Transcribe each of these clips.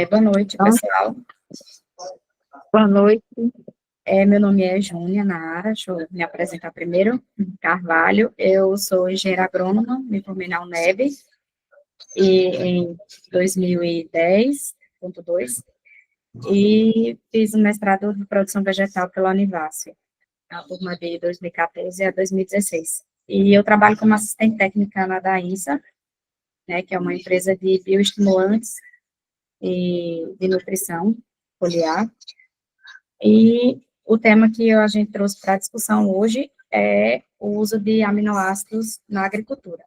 Boa noite, Então, pessoal. boa noite. Meu nome é Júnia Nara, deixa eu me apresentar primeiro. Carvalho, eu sou engenheira agrônoma, me formei na UNEB em 2010.2 e fiz um mestrado de produção vegetal pela Univasf, a turma de 2014 a 2016. E eu trabalho como assistente técnica na DAINSA, né, que é uma empresa de bioestimulantes e de nutrição foliar. E o tema que a gente trouxe para a discussão hoje é o uso de aminoácidos na agricultura.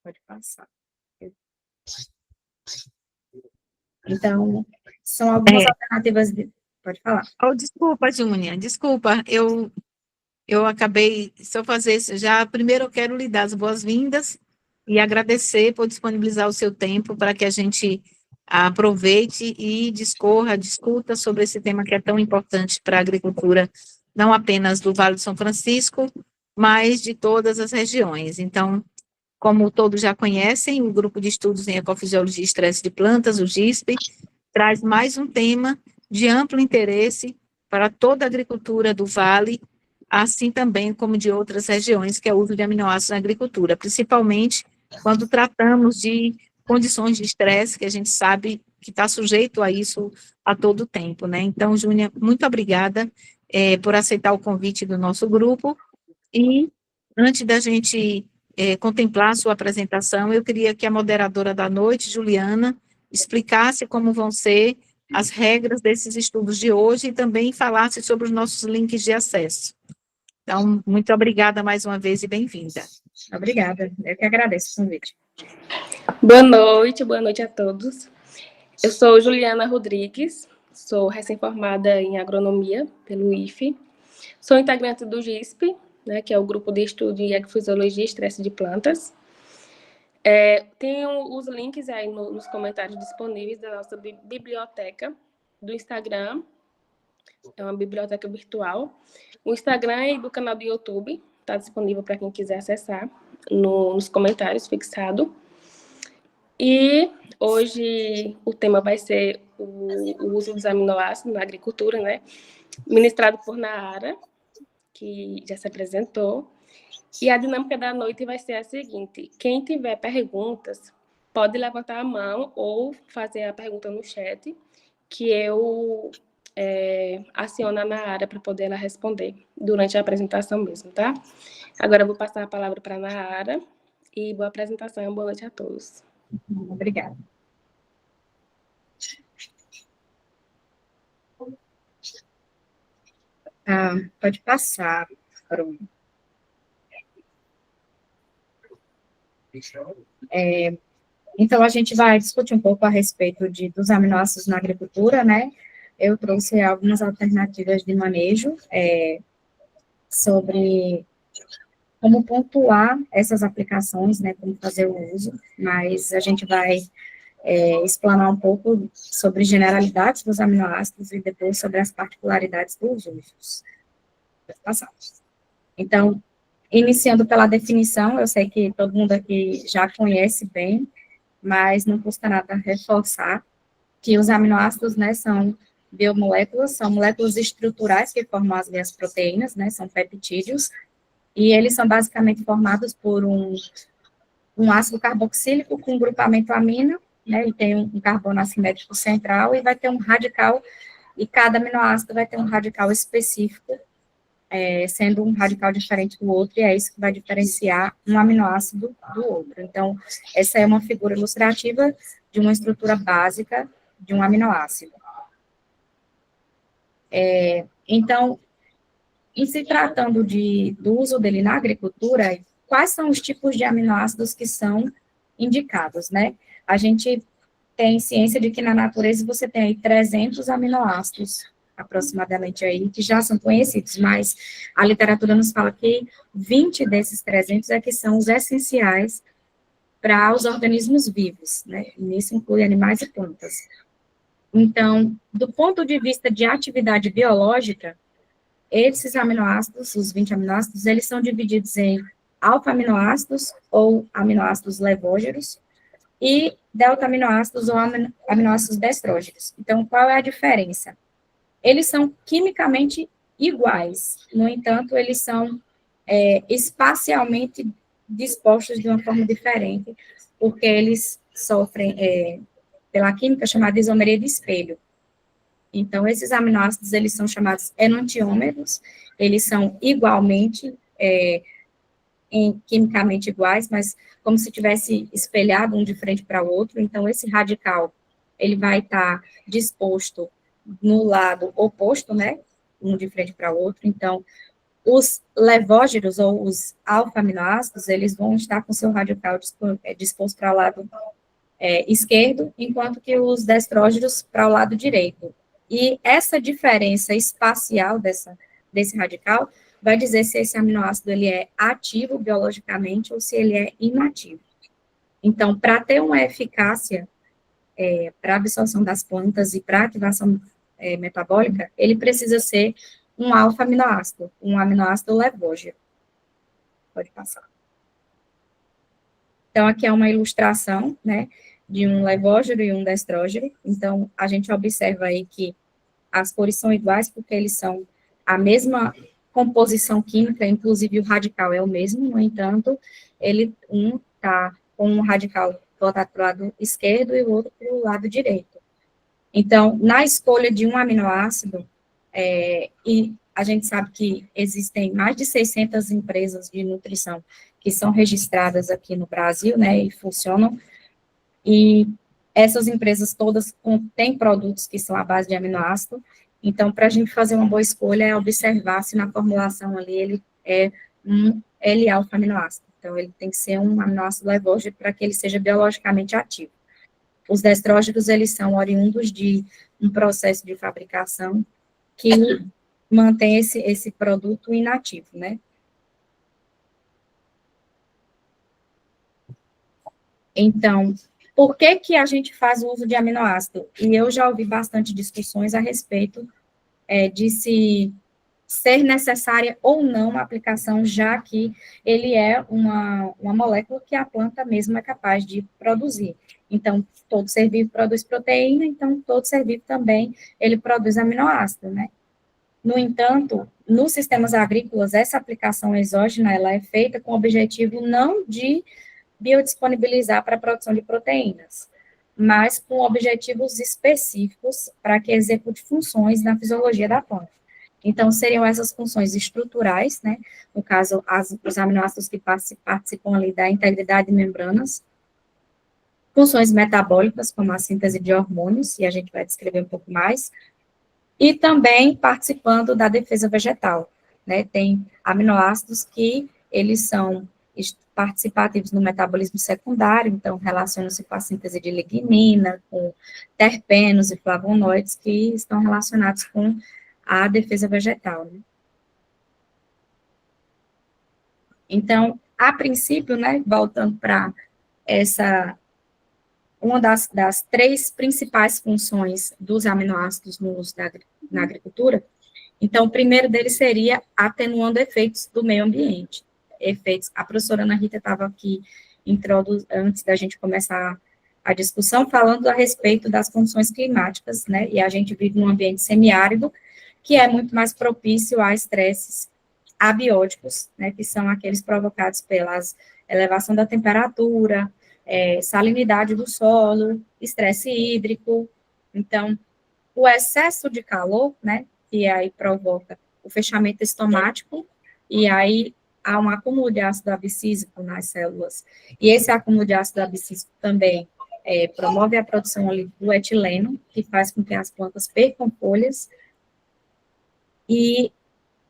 Pode passar. Então, são algumas alternativas de... Pode falar. Oh, desculpa, Júnia, desculpa, eu acabei, se eu fazer isso já, primeiro eu quero lhe dar as boas-vindas e agradecer por disponibilizar o seu tempo para que a gente aproveite e discuta sobre esse tema que é tão importante para a agricultura, não apenas do Vale do São Francisco, mas de todas as regiões. Então, como todos já conhecem, o Grupo de Estudos em Ecofisiologia e Estresse de Plantas, o GISP, traz mais um tema de amplo interesse para toda a agricultura do Vale, assim também como de outras regiões, que é o uso de aminoácidos na agricultura, principalmente quando tratamos de condições de estresse, que a gente sabe que está sujeito a isso a todo tempo, né? Então, Júnia, muito obrigada por aceitar o convite do nosso grupo, e antes da gente contemplar a sua apresentação, eu queria que a moderadora da noite, Juliana, explicasse como vão ser as regras desses estudos de hoje e também falasse sobre os nossos links de acesso. Então, muito obrigada mais uma vez e bem-vinda. Obrigada, eu que agradeço o convite. Boa noite a todos. Eu sou Juliana Rodrigues, sou recém-formada em agronomia pelo IFE, sou integrante do GISP, né, que é o Grupo de Estudo em Ecofisiologia e Estresse de Plantas. Tem os links aí nos comentários disponíveis da nossa biblioteca do Instagram, é uma biblioteca virtual. O Instagram e do canal do YouTube, está disponível para quem quiser acessar, nos comentários fixado. E hoje o tema vai ser o uso dos aminoácidos na agricultura, né? Ministrado por Nara, que já se apresentou. E a dinâmica da noite vai ser a seguinte: quem tiver perguntas, pode levantar a mão ou fazer a pergunta no chat, que eu aciono a Nara para poder ela responder durante a apresentação mesmo, tá? Agora eu vou passar a palavra para a Nara. E boa apresentação, boa noite a todos. Obrigada. Pode passar, Bruno. Então, a gente vai discutir um pouco a respeito dos aminoácidos na agricultura, né? Eu trouxe algumas alternativas de manejo sobre como pontuar essas aplicações, né? Como fazer o uso, mas a gente vai explanar um pouco sobre generalidades dos aminoácidos e depois sobre as particularidades dos usos. Então, iniciando pela definição, eu sei que todo mundo aqui já conhece bem, mas não custa nada reforçar que os aminoácidos, né, são biomoléculas, são moléculas estruturais que formam as minhas proteínas, né, são peptídeos, e eles são basicamente formados por um ácido carboxílico com grupamento amino, né, ele tem um carbono assimétrico central e vai ter um radical, e cada aminoácido vai ter um radical específico, sendo um radical diferente do outro, e é isso que vai diferenciar um aminoácido do outro. Então, essa é uma figura ilustrativa de uma estrutura básica de um aminoácido. Então, em se tratando do uso dele na agricultura, quais são os tipos de aminoácidos que são indicados, né? A gente tem ciência de que na natureza você tem aí 300 aminoácidos, aproximadamente aí, que já são conhecidos, mas a literatura nos fala que 20 desses 300 é que são os essenciais para os organismos vivos, né? E nisso inclui animais e plantas. Então, do ponto de vista de atividade biológica, esses aminoácidos, os 20 aminoácidos, eles são divididos em alfa-aminoácidos ou aminoácidos levógeros, e delta-aminoácidos ou aminoácidos destrógenos. Então, qual é a diferença? Eles são quimicamente iguais, no entanto, eles são espacialmente dispostos de uma forma diferente, porque eles sofrem pela química chamada isomeria de espelho. Então, esses aminoácidos, eles são chamados enantiômeros, eles são igualmente, quimicamente iguais, mas como se tivesse espelhado um de frente para o outro. Então, esse radical, ele vai estar disposto no lado oposto, né, um de frente para o outro. Então, os levógeros, ou os alfa-aminoácidos, eles vão estar com seu radical disposto para o lado esquerdo, enquanto que os destrógenos para o lado direito. E essa diferença espacial desse radical vai dizer se esse aminoácido ele é ativo biologicamente ou se ele é inativo. Então, para ter uma eficácia para a absorção das plantas e para a ativação metabólica, ele precisa ser um alfa-aminoácido, um aminoácido levógeno. Pode passar. Então, aqui é uma ilustração, né, de um levógeno e um destrógeno. Então, a gente observa aí que as cores são iguais porque eles são a mesma composição química, inclusive o radical é o mesmo, no entanto, um está com um radical voltado para o lado esquerdo e o outro para o lado direito. Então, na escolha de um aminoácido, e a gente sabe que existem mais de 600 empresas de nutrição que são registradas aqui no Brasil, né, e funcionam, e essas empresas todas têm produtos que são à base de aminoácido. Então, para a gente fazer uma boa escolha, é observar se na formulação ali ele é um L-alfa-aminoácido. Então, ele tem que ser um aminoácido levógeno para que ele seja biologicamente ativo. Os destrógenos, eles são oriundos de um processo de fabricação que mantém esse produto inativo, né? Então, por que que a gente faz o uso de aminoácido? E eu já ouvi bastante discussões a respeito de se ser necessária ou não a aplicação, já que ele é uma molécula que a planta mesma é capaz de produzir. Então, todo ser vivo produz proteína, então todo ser vivo também, ele produz aminoácido, né? No entanto, nos sistemas agrícolas, essa aplicação exógena, ela é feita com o objetivo não de biodisponibilizar para a produção de proteínas, mas com objetivos específicos para que execute funções na fisiologia da planta. Então, seriam essas funções estruturais, né, no caso, os aminoácidos que participam ali da integridade de membranas, funções metabólicas, como a síntese de hormônios, e a gente vai descrever um pouco mais, e também participando da defesa vegetal, né, tem aminoácidos que eles são participativos no metabolismo secundário, então relacionam-se com a síntese de lignina, com terpenos e flavonoides que estão relacionados com a defesa vegetal, né. Então, a princípio, né, voltando para uma das três principais funções dos aminoácidos no uso na agricultura, então, o primeiro deles seria atenuando efeitos do meio ambiente. A professora Ana Rita estava aqui antes da gente começar a discussão, falando a respeito das condições climáticas, né, e a gente vive num ambiente semiárido, que é muito mais propício a estresses abióticos, né, que são aqueles provocados pela elevação da temperatura, salinidade do solo, estresse hídrico. Então, o excesso de calor, né, que aí provoca o fechamento estomático, e aí há um acúmulo de ácido abscísico nas células, e esse acúmulo de ácido abscísico também promove a produção ali do etileno, que faz com que as plantas percam folhas, e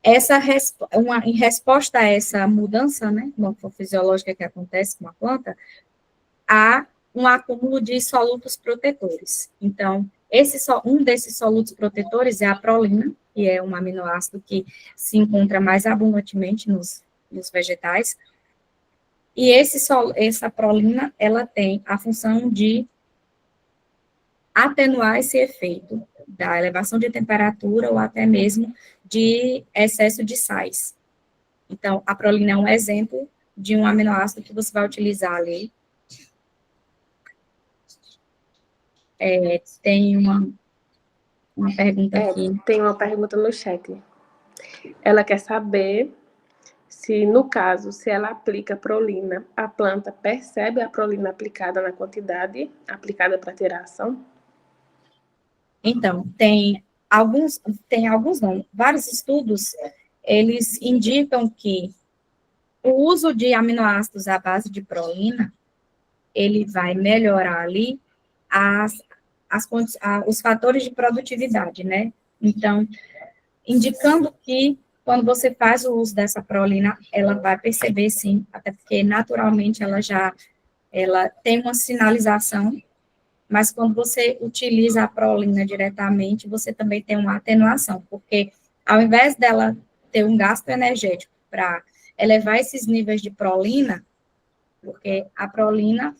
em resposta a essa mudança, né, morfofisiológica que acontece com a planta, há um acúmulo de solutos protetores. Então, um desses solutos protetores é a prolina, que é um aminoácido que se encontra mais abundantemente nos vegetais, e essa prolina, ela tem a função de atenuar esse efeito da elevação de temperatura ou até mesmo de excesso de sais. Então, a prolina é um exemplo de um aminoácido que você vai utilizar ali Tem uma pergunta aqui. Tem uma pergunta no chat. Ela quer saber se, no caso, se ela aplica prolina, a planta percebe a prolina aplicada na quantidade aplicada para ter a ação? Então, não, vários estudos, eles indicam que o uso de aminoácidos à base de prolina, ele vai melhorar ali os fatores de produtividade, né? Então, indicando que quando você faz o uso dessa prolina, ela vai perceber sim, até porque naturalmente ela tem uma sinalização, mas quando você utiliza a prolina diretamente, você também tem uma atenuação, porque ao invés dela ter um gasto energético para elevar esses níveis de prolina, porque a prolina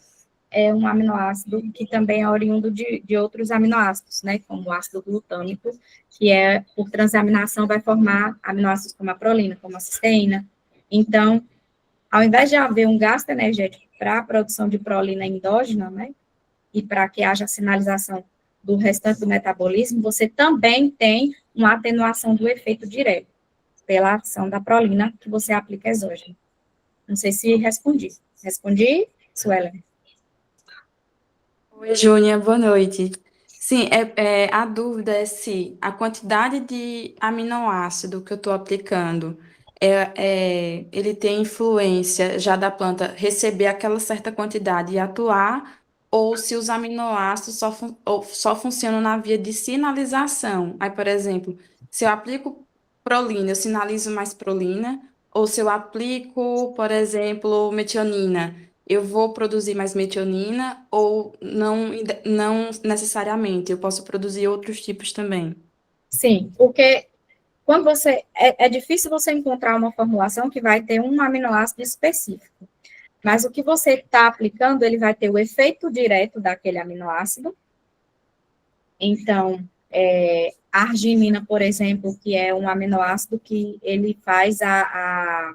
é um aminoácido que também é oriundo de outros aminoácidos, né, como o ácido glutâmico, que por transaminação, vai formar aminoácidos como a prolina, como a cisteína. Então, ao invés de haver um gasto energético para a produção de prolina endógena, né, e para que haja sinalização do restante do metabolismo, você também tem uma atenuação do efeito direto, pela ação da prolina que você aplica exógeno. Não sei se respondi. Respondi, Suelen? Oi, Júnia, boa noite. Sim, a dúvida é se a quantidade de aminoácido que eu estou aplicando, ele tem influência já da planta receber aquela certa quantidade e atuar, ou se os aminoácidos só funcionam na via de sinalização. Aí, por exemplo, se eu aplico prolina, eu sinalizo mais prolina, ou se eu aplico, por exemplo, metionina, eu vou produzir mais metionina ou não necessariamente, eu posso produzir outros tipos também. Sim, porque quando é difícil você encontrar uma formulação que vai ter um aminoácido específico, mas o que você está aplicando, ele vai ter o efeito direto daquele aminoácido. Então, a arginina, por exemplo, que é um aminoácido que ele faz a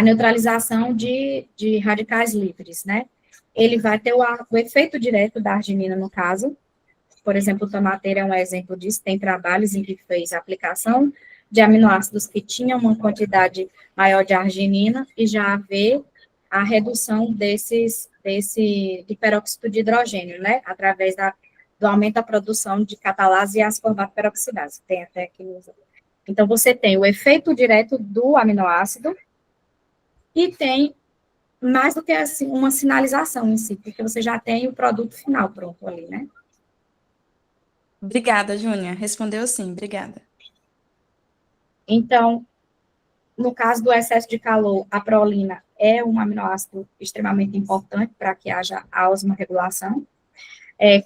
neutralização de radicais livres, né? Ele vai ter o efeito direto da arginina, no caso. Por exemplo, o tomateiro é um exemplo disso, tem trabalhos em que fez a aplicação de aminoácidos que tinham uma quantidade maior de arginina e já vê a redução de peróxido de hidrogênio, né, através do aumento da produção de catalase e ascorbato peroxidase, tem até aqui no... Então, você tem o efeito direto do aminoácido e tem mais do que assim, uma sinalização em si, porque você já tem o produto final pronto ali, né? Obrigada, Júnia. Respondeu sim, obrigada. Então, no caso do excesso de calor, a prolina é um aminoácido extremamente importante para que haja a osmorregulação.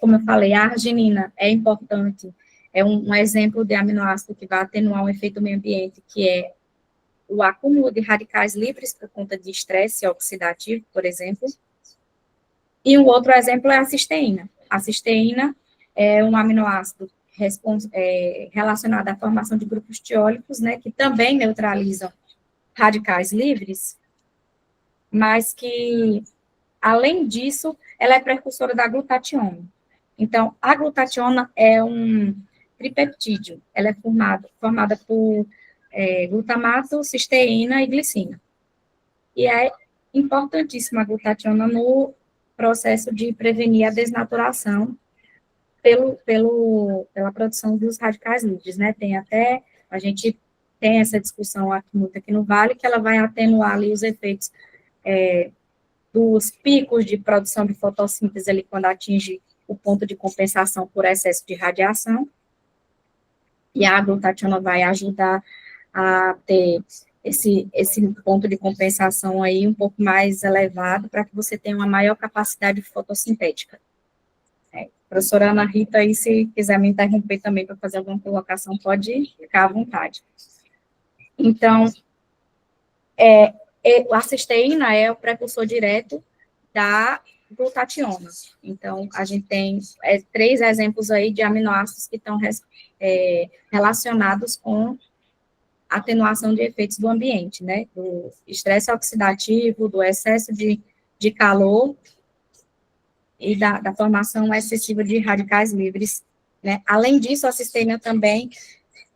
Como eu falei, a arginina é importante, é um exemplo de aminoácido que vai atenuar um efeito meio ambiente, que é o acúmulo de radicais livres por conta de estresse oxidativo, por exemplo. E um outro exemplo é a cisteína. A cisteína é um aminoácido relacionado à formação de grupos tiólicos, né, que também neutralizam radicais livres, mas que, além disso, ela é precursora da glutationa. Então, a glutationa é um tripeptídeo, ela é formada por glutamato, cisteína e glicina. E é importantíssima a glutationa no processo de prevenir a desnaturação pela produção dos radicais livres, né? A gente tem essa discussão muito aqui no Vale, que ela vai atenuar ali os efeitos dos picos de produção de fotossíntese ali quando atinge o ponto de compensação por excesso de radiação, e a glutationa vai ajudar a ter esse ponto de compensação aí um pouco mais elevado, para que você tenha uma maior capacidade fotossintética. Professora Ana Rita, aí, se quiser me interromper também para fazer alguma colocação, pode ficar à vontade. Então, a cisteína é o precursor direto da glutationa. Então, a gente tem 3 exemplos aí de aminoácidos que estão relacionados com atenuação de efeitos do ambiente, né? Do estresse oxidativo, do excesso de calor e da formação excessiva de radicais livres, né? Além disso, a cisteína também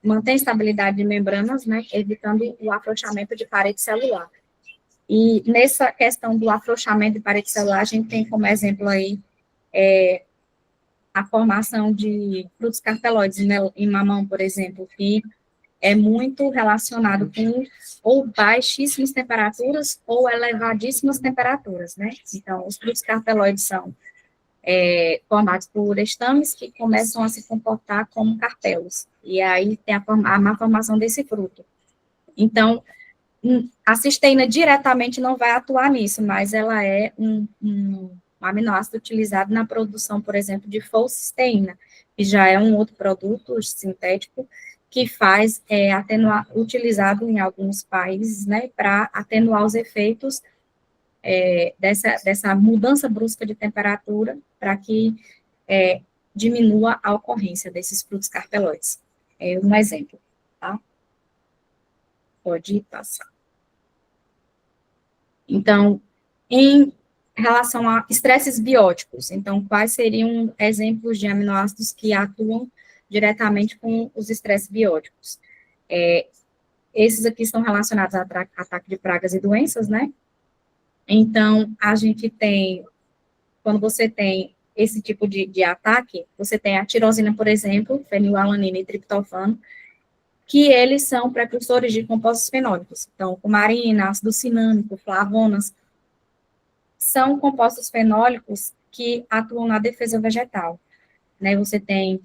mantém estabilidade de membranas, né, evitando o afrouxamento de parede celular. E nessa questão do afrouxamento de parede celular, a gente tem como exemplo aí a formação de frutos carpeloides, né, em mamão, por exemplo, que é muito relacionado com ou baixíssimas temperaturas ou elevadíssimas temperaturas, né? Então, os frutos carpeloides são formados por estames que começam a se comportar como carpelos, e aí tem a má formação desse fruto. Então, a cisteína diretamente não vai atuar nisso, mas ela é um aminoácido utilizado na produção, por exemplo, de folcisteína, que já é um outro produto sintético que faz atenuar, utilizado em alguns países, né, para atenuar os efeitos dessa mudança brusca de temperatura, para que diminua a ocorrência desses frutos carpeloides. É um exemplo, tá? Pode passar. Então, em relação a estresses bióticos, então, quais seriam exemplos de aminoácidos que atuam diretamente com os estresses bióticos? Esses aqui estão relacionados a ataque de pragas e doenças, né? Então, a gente tem, quando você tem esse tipo de ataque, você tem a tirosina, por exemplo, fenilalanina e triptofano, que eles são precursores de compostos fenólicos. Então, cumarina, ácido cinâmico, flavonas, são compostos fenólicos que atuam na defesa vegetal, né? Você tem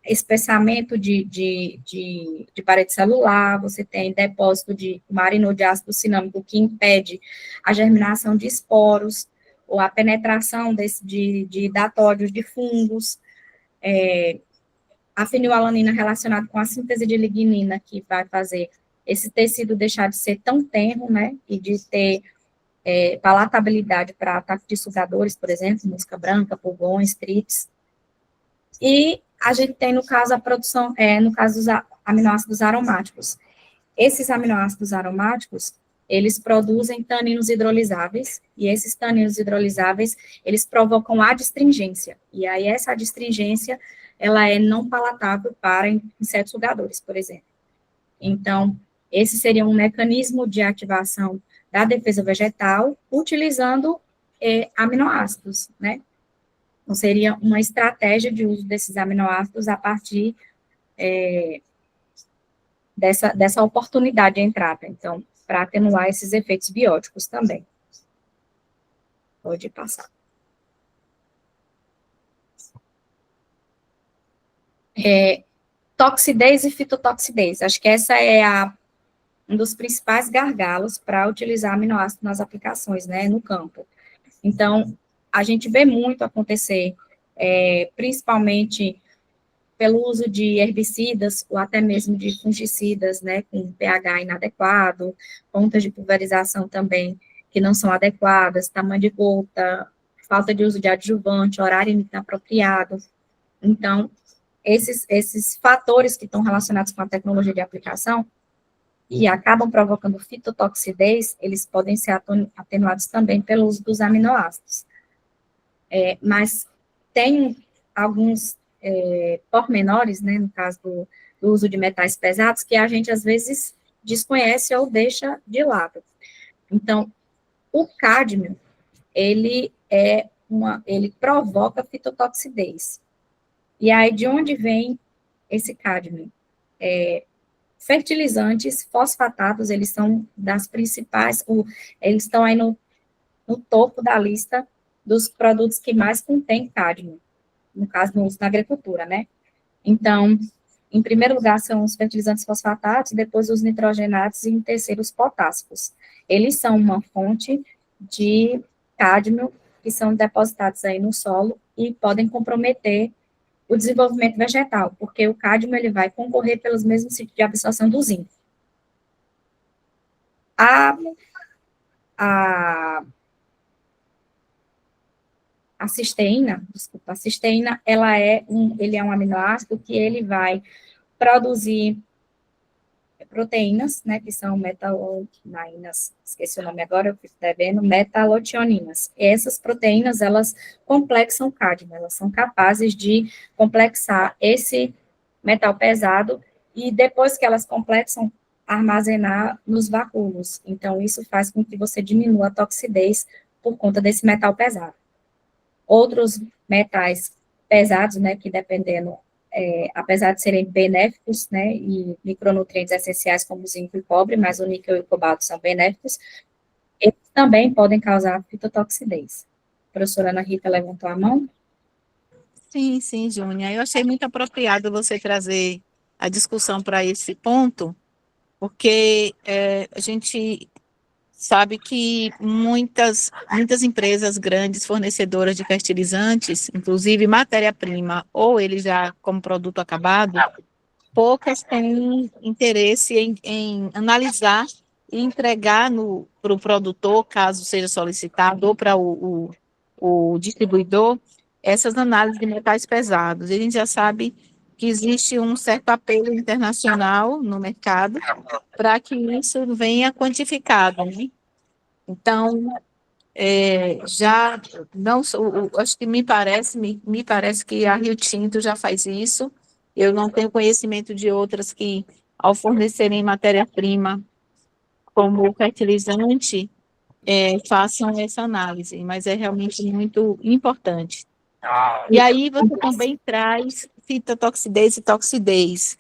espessamento de parede celular, você tem depósito de cumarina de ácido cinâmico que impede a germinação de esporos, ou a penetração de datóides de fungos, a fenilalanina relacionada com a síntese de lignina, que vai fazer esse tecido deixar de ser tão tenro, né, e de ter palatabilidade para ataque de sugadores, por exemplo, mosca branca, pulgões, trites. E a gente tem, no caso, a produção, no caso dos aminoácidos aromáticos. Esses aminoácidos aromáticos, eles produzem taninos hidrolisáveis, e esses taninos hidrolisáveis, eles provocam adstringência. E aí, essa adstringência, ela é não palatável para insetos sugadores, por exemplo. Então, esse seria um mecanismo de ativação da defesa vegetal, utilizando aminoácidos, né? Então, seria uma estratégia de uso desses aminoácidos a partir dessa oportunidade de entrada, então, para atenuar esses efeitos bióticos também. Pode passar. Toxidez e fitotoxidez. Acho que essa é um dos principais gargalos para utilizar aminoácidos nas aplicações, né, no campo. Então, a gente vê muito acontecer, principalmente pelo uso de herbicidas ou até mesmo de fungicidas, né, com pH inadequado, contas de pulverização também que não são adequadas, tamanho de gota, falta de uso de adjuvante, horário inapropriado. Então, esses fatores que estão relacionados com a tecnologia de aplicação e acabam provocando fitotoxidez, eles podem ser atenuados também pelo uso dos aminoácidos. Mas tem alguns pormenores, né, no caso do uso de metais pesados, que a gente, às vezes, desconhece ou deixa de lado. Então, o cádmio, ele provoca fitotoxidez. E aí, de onde vem esse cádmio? Fertilizantes fosfatados, eles são das principais, eles estão aí no topo da lista dos produtos que mais contém cádmio, no caso, no uso na agricultura, né? Então, em primeiro lugar, são os fertilizantes fosfatados, depois os nitrogenados e, em terceiro, os potássicos. Eles são uma fonte de cádmio que são depositados aí no solo e podem comprometer o desenvolvimento vegetal, porque o cádmio ele vai concorrer pelos mesmos ciclos de absorção do zinco. A cisteína, ele é um aminoácido que ele vai produzir, proteínas, né, que são metalonainas, esqueci o nome agora, eu fico devendo, metalotioninas. Essas proteínas, elas complexam o cádmio, elas são capazes de complexar esse metal pesado e depois que elas complexam, armazenar nos vacúolos. Então, isso faz com que você diminua a toxidez por conta desse metal pesado. Outros metais pesados, né, que dependendo, apesar de serem benéficos, né, e micronutrientes essenciais como o zinco e cobre, mas o níquel e o cobalto são benéficos, eles também podem causar fitotoxidez. A professora Ana Rita levantou a mão? Sim, sim, Júnia. Eu achei muito apropriado você trazer a discussão para esse ponto, porque a gente sabe que muitas empresas grandes, fornecedoras de fertilizantes, inclusive matéria-prima, ou ele já como produto acabado, poucas têm interesse em analisar e entregar para o produtor, caso seja solicitado, ou para o distribuidor, essas análises de metais pesados. E a gente já sabe que existe um certo apelo internacional no mercado para que isso venha quantificado, né? Então, já não acho que me parece que a Rio Tinto já faz isso. Eu não tenho conhecimento de outras que, ao fornecerem matéria-prima como fertilizante, façam essa análise, mas é realmente muito importante. E aí você também traz fitotoxidez e toxidez.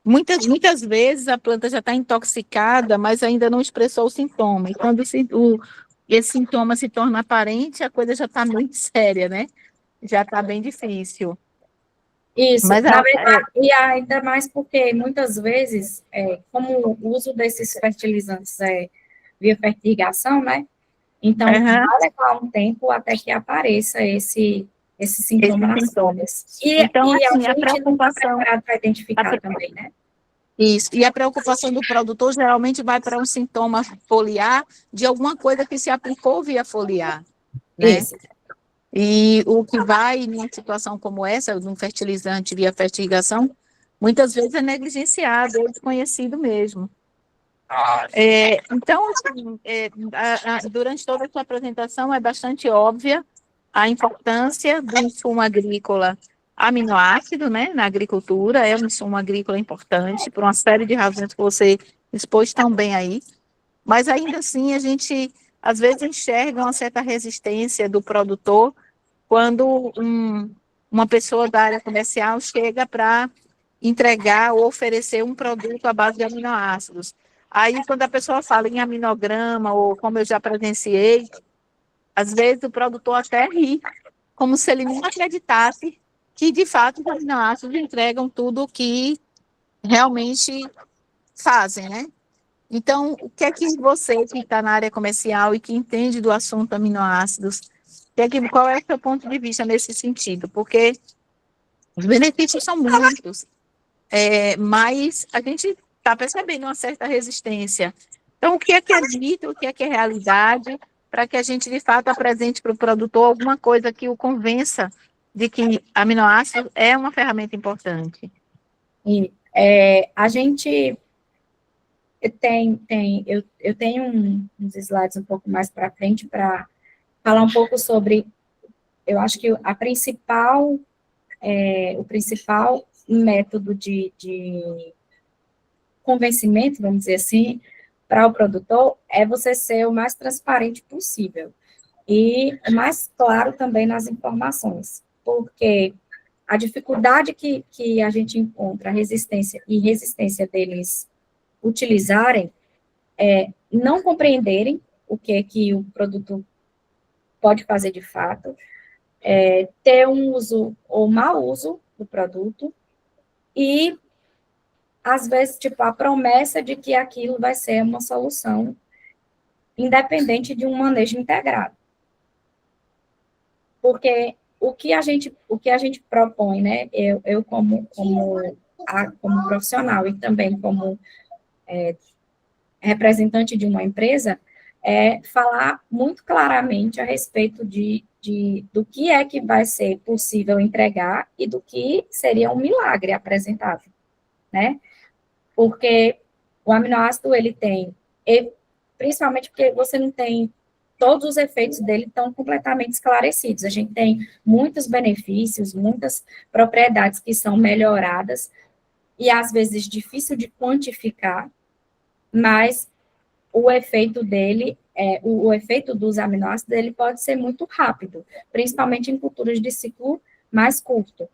Muitas vezes a planta já está intoxicada, mas ainda não expressou o sintoma. E quando esse sintoma se torna aparente, a coisa já está muito séria, né? Já está bem difícil. Isso, Mas na verdade, e ainda mais porque muitas vezes, como o uso desses fertilizantes via fertirrigação, né? Então, vai levar um tempo até que apareça esse sintoma nas sintoma. folhas. Então, E a assim, a gente não está preocupação. preparado para identificar também, né? Isso. E a preocupação do produtor geralmente vai para um sintoma foliar de alguma coisa que se aplicou via foliar, né? Isso. E o que vai numa situação como essa, de um fertilizante via fertirrigação, muitas vezes é negligenciado, é desconhecido mesmo. Então, assim, durante toda a sua apresentação é bastante óbvia a importância do insumo agrícola aminoácido, né, na agricultura, é um insumo agrícola importante, por uma série de razões que você expôs tão bem aí, mas ainda assim a gente, às vezes, enxerga uma certa resistência do produtor quando uma pessoa da área comercial chega para entregar ou oferecer um produto à base de aminoácidos. Aí, quando a pessoa fala em aminograma, ou como eu já presenciei, às vezes o produtor até ri, como se ele não acreditasse que, de fato, os aminoácidos entregam tudo o que realmente fazem, né? Então, o que é que você, que está na área comercial e que entende do assunto aminoácidos, qual é o seu ponto de vista nesse sentido? Porque os benefícios são muitos, mas a gente está percebendo uma certa resistência. Então, o que é dito, o que é realidade, para que a gente, de fato, apresente para o produtor alguma coisa que o convença de que aminoácido é uma ferramenta importante. E a gente eu tenho uns slides um pouco mais para frente para falar um pouco sobre, eu acho que o principal método de convencimento, vamos dizer assim, para o produtor é você ser o mais transparente possível e o mais claro também nas informações, porque a dificuldade que a gente encontra, a resistência deles utilizarem, não compreenderem o que o produto pode fazer de fato, ter um uso ou mau uso do produto, e, às vezes, tipo, a promessa de que aquilo vai ser uma solução independente de um manejo integrado. Porque o que a gente propõe, né, eu como profissional e também como representante de uma empresa, falar muito claramente a respeito do que é que vai ser possível entregar e do que seria um milagre apresentável, né? Porque O aminoácido, ele tem, principalmente porque você não tem, todos os efeitos dele estão completamente esclarecidos. A gente tem muitos benefícios, muitas propriedades que são melhoradas, e às vezes difícil de quantificar, mas o efeito dele, o efeito dos aminoácidos, ele pode ser muito rápido, principalmente em culturas de ciclo mais curto.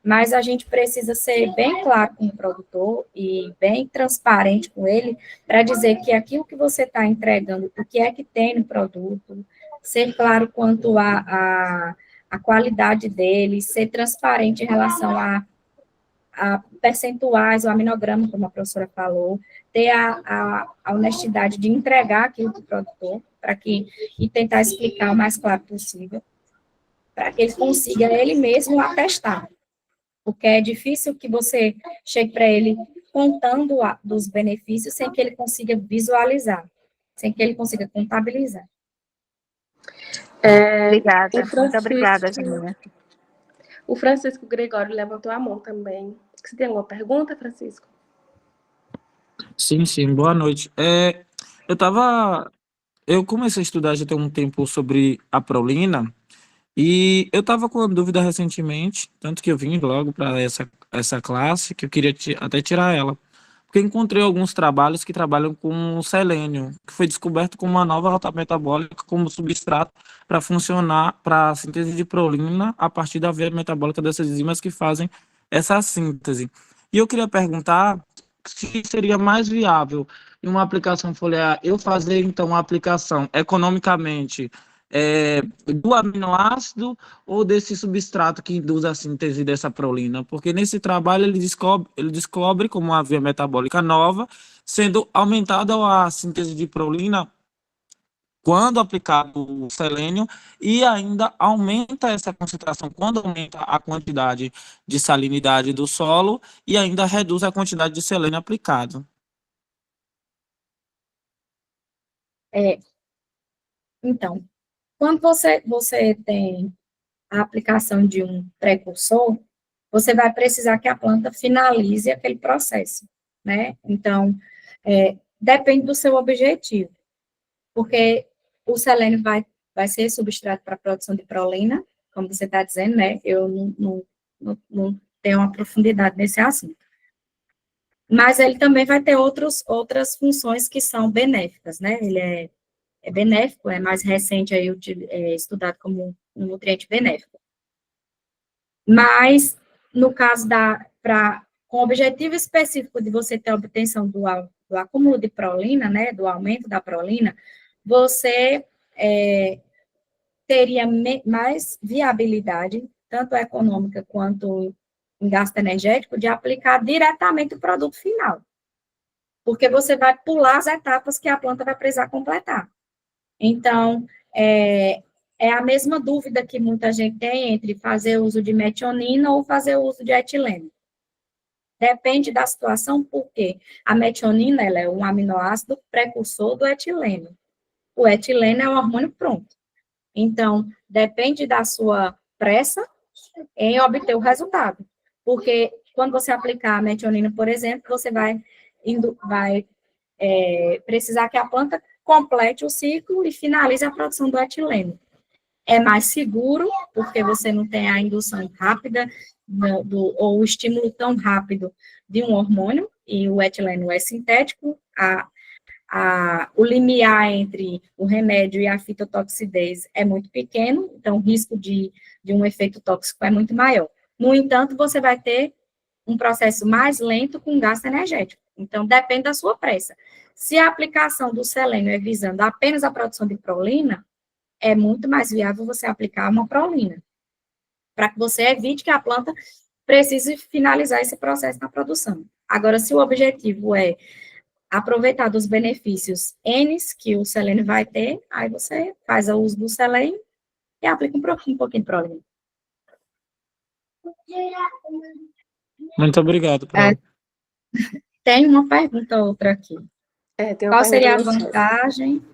Mas a gente precisa ser bem claro com o produtor e bem transparente com ele para dizer que aquilo que você está entregando, o que é que tem no produto, ser claro quanto a qualidade dele, ser transparente em relação a percentuais, o aminograma, como a professora falou, ter a honestidade de entregar aquilo para o produtor, e tentar explicar o mais claro possível, para que ele consiga ele mesmo atestar. Porque é difícil que você chegue para ele contando dos benefícios sem que ele consiga visualizar, sem que ele consiga contabilizar. Obrigada, muito obrigada, Júlia. O Francisco Gregório levantou a mão também. Você tem alguma pergunta, Francisco? Sim, sim, boa noite. Eu comecei a estudar já tem um tempo sobre a prolina e eu estava com uma dúvida recentemente, tanto que eu vim logo para essa classe, que eu queria até tirar ela, porque encontrei alguns trabalhos que trabalham com o selênio, que foi descoberto como uma nova rota metabólica como substrato para funcionar para a síntese de prolina a partir da via metabólica dessas enzimas que fazem essa síntese. E eu queria perguntar se seria mais viável em uma aplicação foliar eu fazer então uma aplicação economicamente do aminoácido ou desse substrato que induz a síntese dessa prolina, porque nesse trabalho ele descobre como uma via metabólica nova, sendo aumentada a síntese de prolina quando aplicado o selênio, e ainda aumenta essa concentração quando aumenta a quantidade de salinidade do solo e ainda reduz a quantidade de selênio aplicado. Então, quando você tem a aplicação de um precursor, você vai precisar que a planta finalize aquele processo, né? Então, depende do seu objetivo, porque o selênio vai ser substrato para a produção de prolina, como você está dizendo, né? Eu não tenho uma profundidade nesse assunto. Mas ele também vai ter outras funções que são benéficas, né? Ele é benéfico, é mais recente aí estudado como um nutriente benéfico. Mas, no caso com o objetivo específico de você ter a obtenção do acúmulo de prolina, né, do aumento da prolina, você teria mais viabilidade, tanto econômica quanto em gasto energético, de aplicar diretamente o produto final. Porque você vai pular as etapas que a planta vai precisar completar. Então, é a mesma dúvida que muita gente tem entre fazer uso de metionina ou fazer uso de etileno. Depende da situação, porque a metionina ela é um aminoácido precursor do etileno. O etileno é um hormônio pronto. Então, depende da sua pressa em obter o resultado. Porque quando você aplicar a metionina, por exemplo, você vai precisar que a planta complete o ciclo e finalize a produção do etileno. É mais seguro, porque você não tem a indução rápida ou o estímulo tão rápido de um hormônio, e o etileno é sintético, o limiar entre o remédio e a fitotoxidez é muito pequeno, então o risco de um efeito tóxico é muito maior. No entanto, você vai ter um processo mais lento com gasto energético. Então, depende da sua pressa. Se a aplicação do selênio é visando apenas a produção de prolina, é muito mais viável você aplicar uma prolina, para que você evite que a planta precise finalizar esse processo na produção. Agora, se o objetivo é aproveitar dos benefícios N que o selênio vai ter, aí você faz o uso do selênio e aplica um pouquinho de prolina. Muito obrigado, Pro. Tem uma pergunta ou outra aqui. Qual seria a vantagem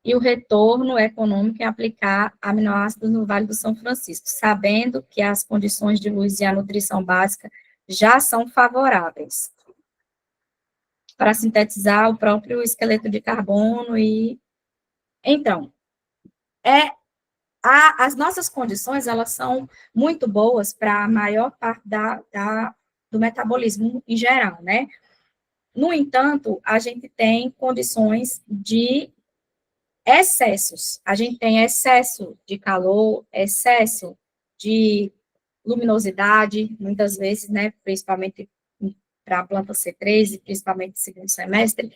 e o retorno econômico em aplicar aminoácidos no Vale do São Francisco, sabendo que as condições de luz e a nutrição básica já são favoráveis? para sintetizar o próprio esqueleto de carbono e... Então, as nossas condições, elas são muito boas para a maior parte do metabolismo em geral, né? No entanto, a gente tem condições de excessos. A gente tem excesso de calor, excesso de luminosidade, muitas vezes, né, principalmente para a planta C3, principalmente no segundo semestre.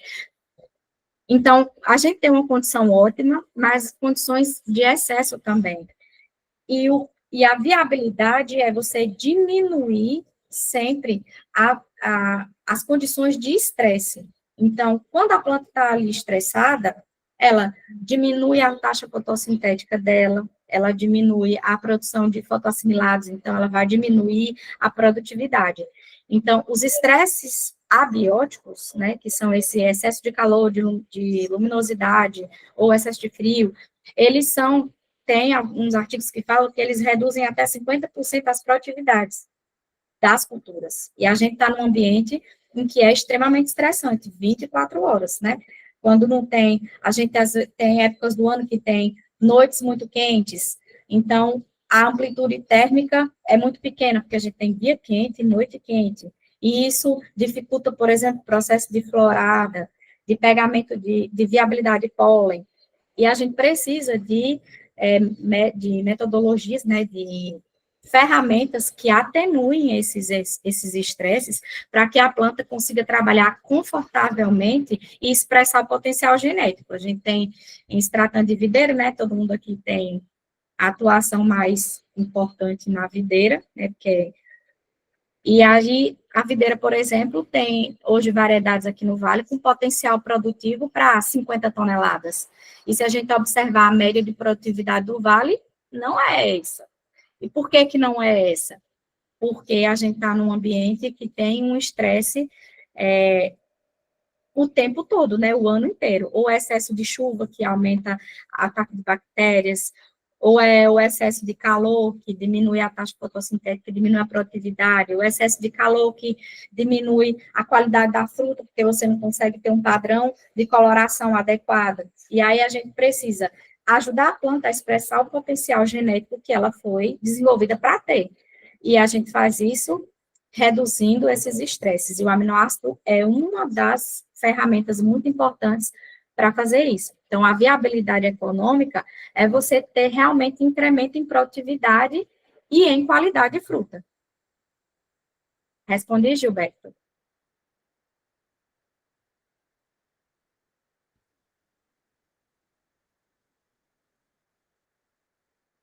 Então, a gente tem uma condição ótima, mas condições de excesso também. E a viabilidade é você diminuir sempre as condições de estresse. Então, quando a planta está ali estressada, ela diminui a taxa fotossintética dela, ela diminui a produção de fotoassimilados, então ela vai diminuir a produtividade. Então, os estresses abióticos, né, que são esse excesso de calor, de luminosidade, ou excesso de frio, eles tem alguns artigos que falam que eles reduzem até 50% as produtividades das culturas. E a gente está num ambiente em que é extremamente estressante, 24 horas, né? Quando não tem, a gente tem épocas do ano que tem noites muito quentes, então a amplitude térmica é muito pequena, porque a gente tem dia quente e noite quente. E isso dificulta, por exemplo, o processo de florada, de pegamento de viabilidade de pólen. E a gente precisa de metodologias, né, de ferramentas que atenuem esses estresses para que a planta consiga trabalhar confortavelmente e expressar o potencial genético. A gente tem em se tratando de videira, né, todo mundo aqui tem a atuação mais importante na videira, né, e aí, a videira, por exemplo, tem hoje variedades aqui no Vale com potencial produtivo para 50 toneladas. E se a gente observar a média de produtividade do Vale, não é essa. E por que que não é essa? Porque a gente está num ambiente que tem um estresse o tempo todo, né, o ano inteiro. Ou excesso de chuva, que aumenta o ataque de bactérias, ou é o excesso de calor, que diminui a taxa fotossintética, diminui a produtividade, o excesso de calor, que diminui a qualidade da fruta, porque você não consegue ter um padrão de coloração adequada. E aí a gente precisa ajudar a planta a expressar o potencial genético que ela foi desenvolvida para ter. E a gente faz isso reduzindo esses estresses. E o aminoácido é uma das ferramentas muito importantes para fazer isso. Então, a viabilidade econômica é você ter realmente incremento em produtividade e em qualidade de fruta. Respondi, Gilberto?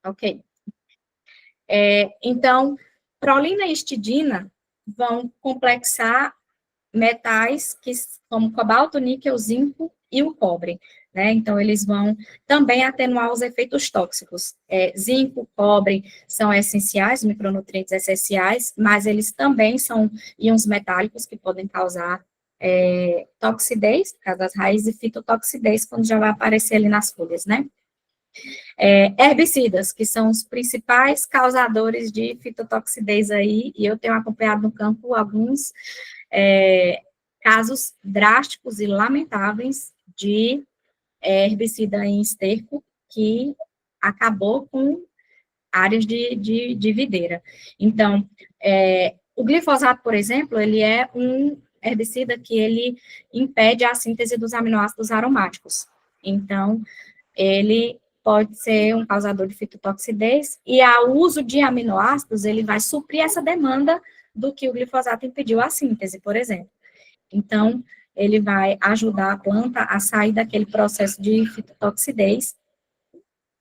Ok. Então, prolina e histidina vão complexar metais como cobalto, níquel, zinco e o cobre, né? Então, eles vão também atenuar os efeitos tóxicos. Zinco, cobre são essenciais, micronutrientes essenciais, mas eles também são íons metálicos que podem causar toxidez, por causa das raízes, e fitotoxidez, quando já vai aparecer ali nas folhas, né? Herbicidas, que são os principais causadores de fitotoxidez aí, e eu tenho acompanhado no campo alguns casos drásticos e lamentáveis de herbicida em esterco que acabou com áreas de videira. Então, o glifosato, por exemplo, ele é um herbicida que ele impede a síntese dos aminoácidos aromáticos. Então, ele pode ser um causador de fitotoxidez, e o uso de aminoácidos, ele vai suprir essa demanda do que o glifosato impediu a síntese, por exemplo. Então, ele vai ajudar a planta a sair daquele processo de fitotoxidez,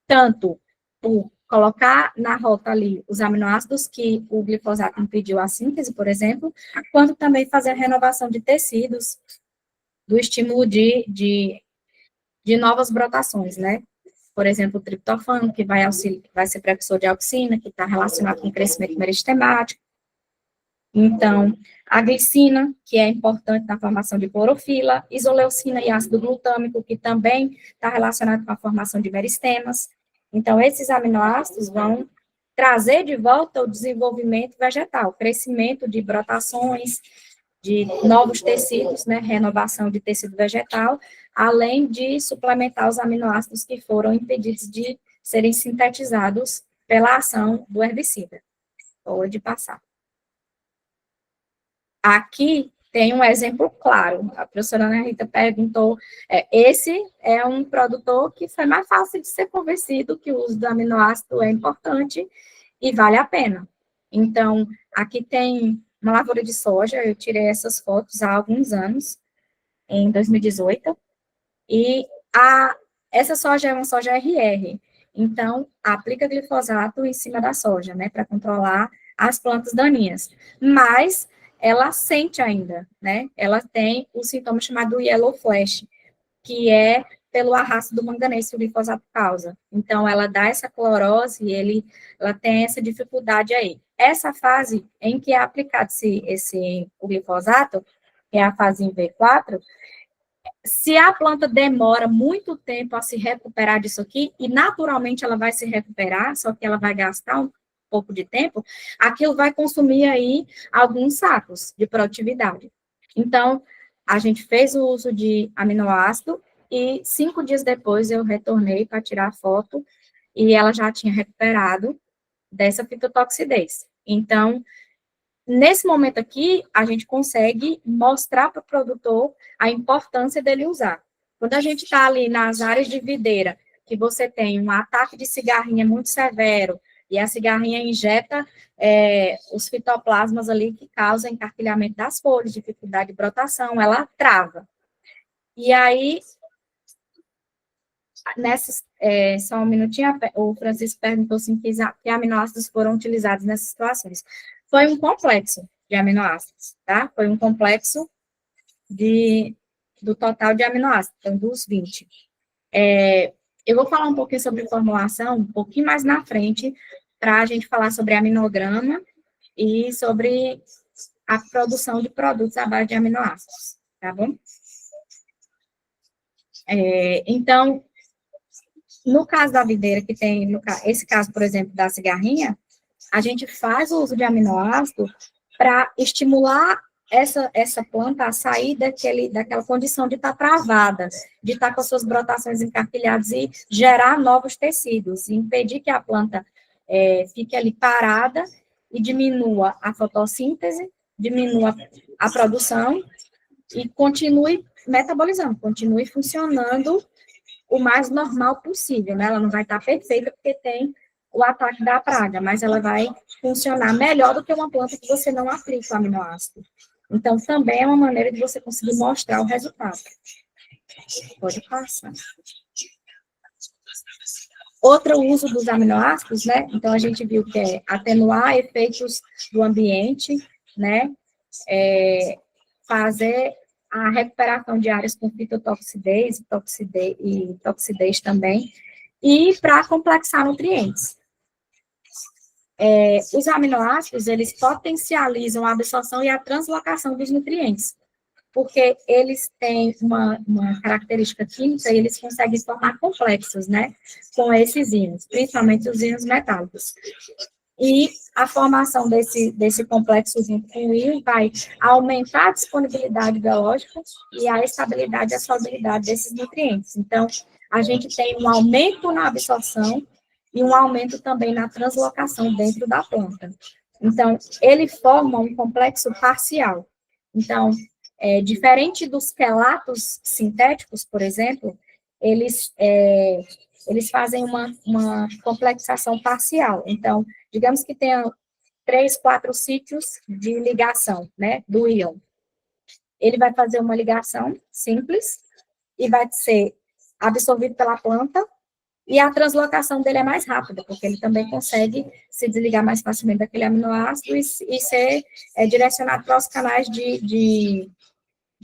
tanto por colocar na rota ali os aminoácidos que o glifosato impediu a síntese, por exemplo, quanto também fazer a renovação de tecidos, do estímulo de novas brotações, né? Por exemplo, o triptofano, que vai ser precursor de auxina, que está relacionado com o crescimento meristemático. Então, a glicina, que é importante na formação de clorofila, isoleucina e ácido glutâmico, que também está relacionado com a formação de meristemas. Então, esses aminoácidos vão trazer de volta o desenvolvimento vegetal, crescimento de brotações, de novos tecidos, né, renovação de tecido vegetal, além de suplementar os aminoácidos que foram impedidos de serem sintetizados pela ação do herbicida. Pode passar. Aqui tem um exemplo claro. A professora Ana Rita perguntou, esse é um produtor que foi mais fácil de ser convencido que o uso do aminoácido é importante e vale a pena. Então, aqui tem uma lavoura de soja, eu tirei essas fotos há alguns anos, em 2018, e essa soja é uma soja RR, então, aplica glifosato em cima da soja, né, para controlar as plantas daninhas. Mas ela sente ainda, né, ela tem o sintoma chamado yellow flash, que é pelo arrasto do manganês que o glifosato causa. Então, ela dá essa clorose e ela tem essa dificuldade aí. Essa fase em que é aplicado o glifosato, que é a fase em V4, se a planta demora muito tempo a se recuperar disso aqui, e naturalmente ela vai se recuperar, só que ela vai gastar um pouco de tempo, aquilo vai consumir aí alguns sacos de produtividade. Então, a gente fez o uso de aminoácido, e 5 dias depois eu retornei para tirar a foto, e ela já tinha recuperado dessa fitotoxidez. Então, nesse momento aqui, a gente consegue mostrar para o produtor a importância dele usar. Quando a gente está ali nas áreas de videira, que você tem um ataque de cigarrinha muito severo, e a cigarrinha injeta os fitoplasmas ali que causam encarquilhamento das folhas, dificuldade de brotação, ela trava. E aí, só um minutinho, o Francisco perguntou assim, que aminoácidos foram utilizados nessas situações. Foi um complexo de aminoácidos, tá? Foi um complexo do total de aminoácidos, então, dos 20. Eu vou falar um pouquinho sobre formulação, um pouquinho mais na frente, para a gente falar sobre aminograma e sobre a produção de produtos à base de aminoácidos, tá bom? Então, no caso da videira, que tem, esse caso, por exemplo, da cigarrinha, a gente faz o uso de aminoácido para estimular essa planta a sair daquela condição de estar travada, de estar com as suas brotações encarquilhadas e gerar novos tecidos, e impedir que a planta fique ali parada e diminua a fotossíntese, diminua a produção e continue metabolizando, continue funcionando o mais normal possível, né? Ela não vai estar perfeita porque tem o ataque da praga, mas ela vai funcionar melhor do que uma planta que você não aplica o aminoácido. Então, também é uma maneira de você conseguir mostrar o resultado. Pode passar. Outro uso dos aminoácidos, né? Então, a gente viu que é atenuar efeitos do ambiente, né? Fazer a recuperação de áreas com fitotoxidez e toxidez também, e para complexar nutrientes. Os aminoácidos, eles potencializam a absorção e a translocação dos nutrientes, porque eles têm uma característica química e eles conseguem formar complexos, né, com esses íons, principalmente os íons metálicos. E a formação desse complexo com o íon vai aumentar a disponibilidade biológica e a estabilidade e a solubilidade desses nutrientes. Então, a gente tem um aumento na absorção e um aumento também na translocação dentro da planta. Então, ele forma um complexo parcial. Então, diferente dos quelatos sintéticos, por exemplo, eles fazem uma complexação parcial. Então, digamos que tenha 3, 4 sítios de ligação, né, do íon. Ele vai fazer uma ligação simples e vai ser absorvido pela planta, e a translocação dele é mais rápida, porque ele também consegue se desligar mais facilmente daquele aminoácido e ser direcionado para os canais de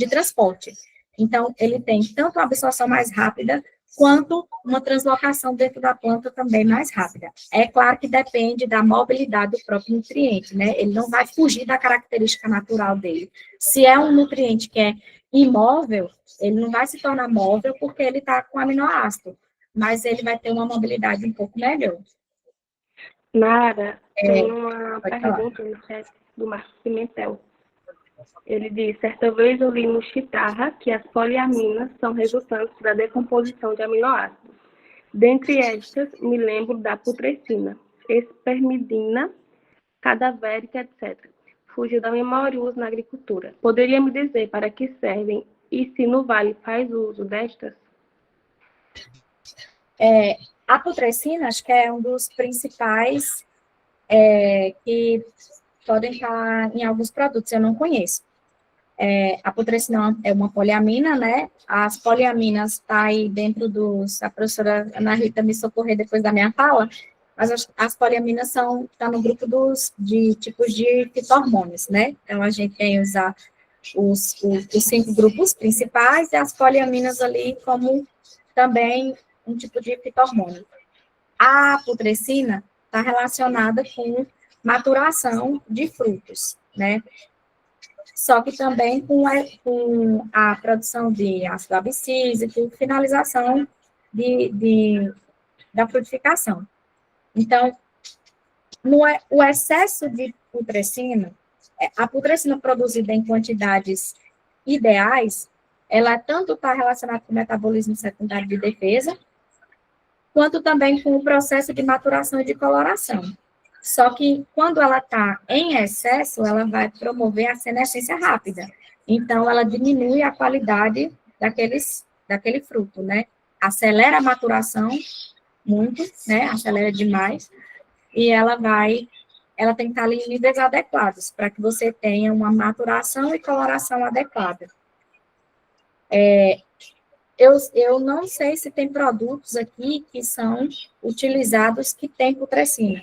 transporte. Então, ele tem tanto a absorção mais rápida, quanto uma translocação dentro da planta também mais rápida. É claro que depende da mobilidade do próprio nutriente, né? Ele não vai fugir da característica natural dele. Se é um nutriente que é imóvel, ele não vai se tornar móvel porque ele está com aminoácido, mas ele vai ter uma mobilidade um pouco melhor. Nara, tem uma pergunta no chat do Marcos Pimentel. Ele diz, certa vez eu li no Chitarra que as poliaminas são resultantes da decomposição de aminoácidos. Dentre estas, me lembro da putrescina, espermidina, cadavérica, etc. Fugiu da memória o uso na agricultura. Poderia me dizer para que servem e se no Vale faz uso destas? A putrescina, acho que é um dos principais que podem estar em alguns produtos, eu não conheço. A putrescina é uma poliamina, né? As poliaminas está aí dentro dos... A professora Ana Rita me socorrer depois da minha fala, mas as poliaminas tá no grupo de tipos de fito-hormônios, né? Então, a gente tem usar os 5 grupos principais e as poliaminas ali como também um tipo de fito-hormônio. A putrescina está relacionada com maturação de frutos, né? Só que também com a produção de ácido abscísico, finalização da frutificação. Então, o excesso de putrescina, a putrescina produzida em quantidades ideais, ela tanto está relacionada com o metabolismo secundário de defesa, quanto também com o processo de maturação e de coloração. Só que, quando ela está em excesso, ela vai promover a senescência rápida. Então, ela diminui a qualidade daquele fruto, né? Acelera a maturação muito, né? Acelera demais. E ela tem que estar ali em níveis adequados, para que você tenha uma maturação e coloração adequada. Eu não sei se tem produtos aqui que são utilizados que têm putrescina.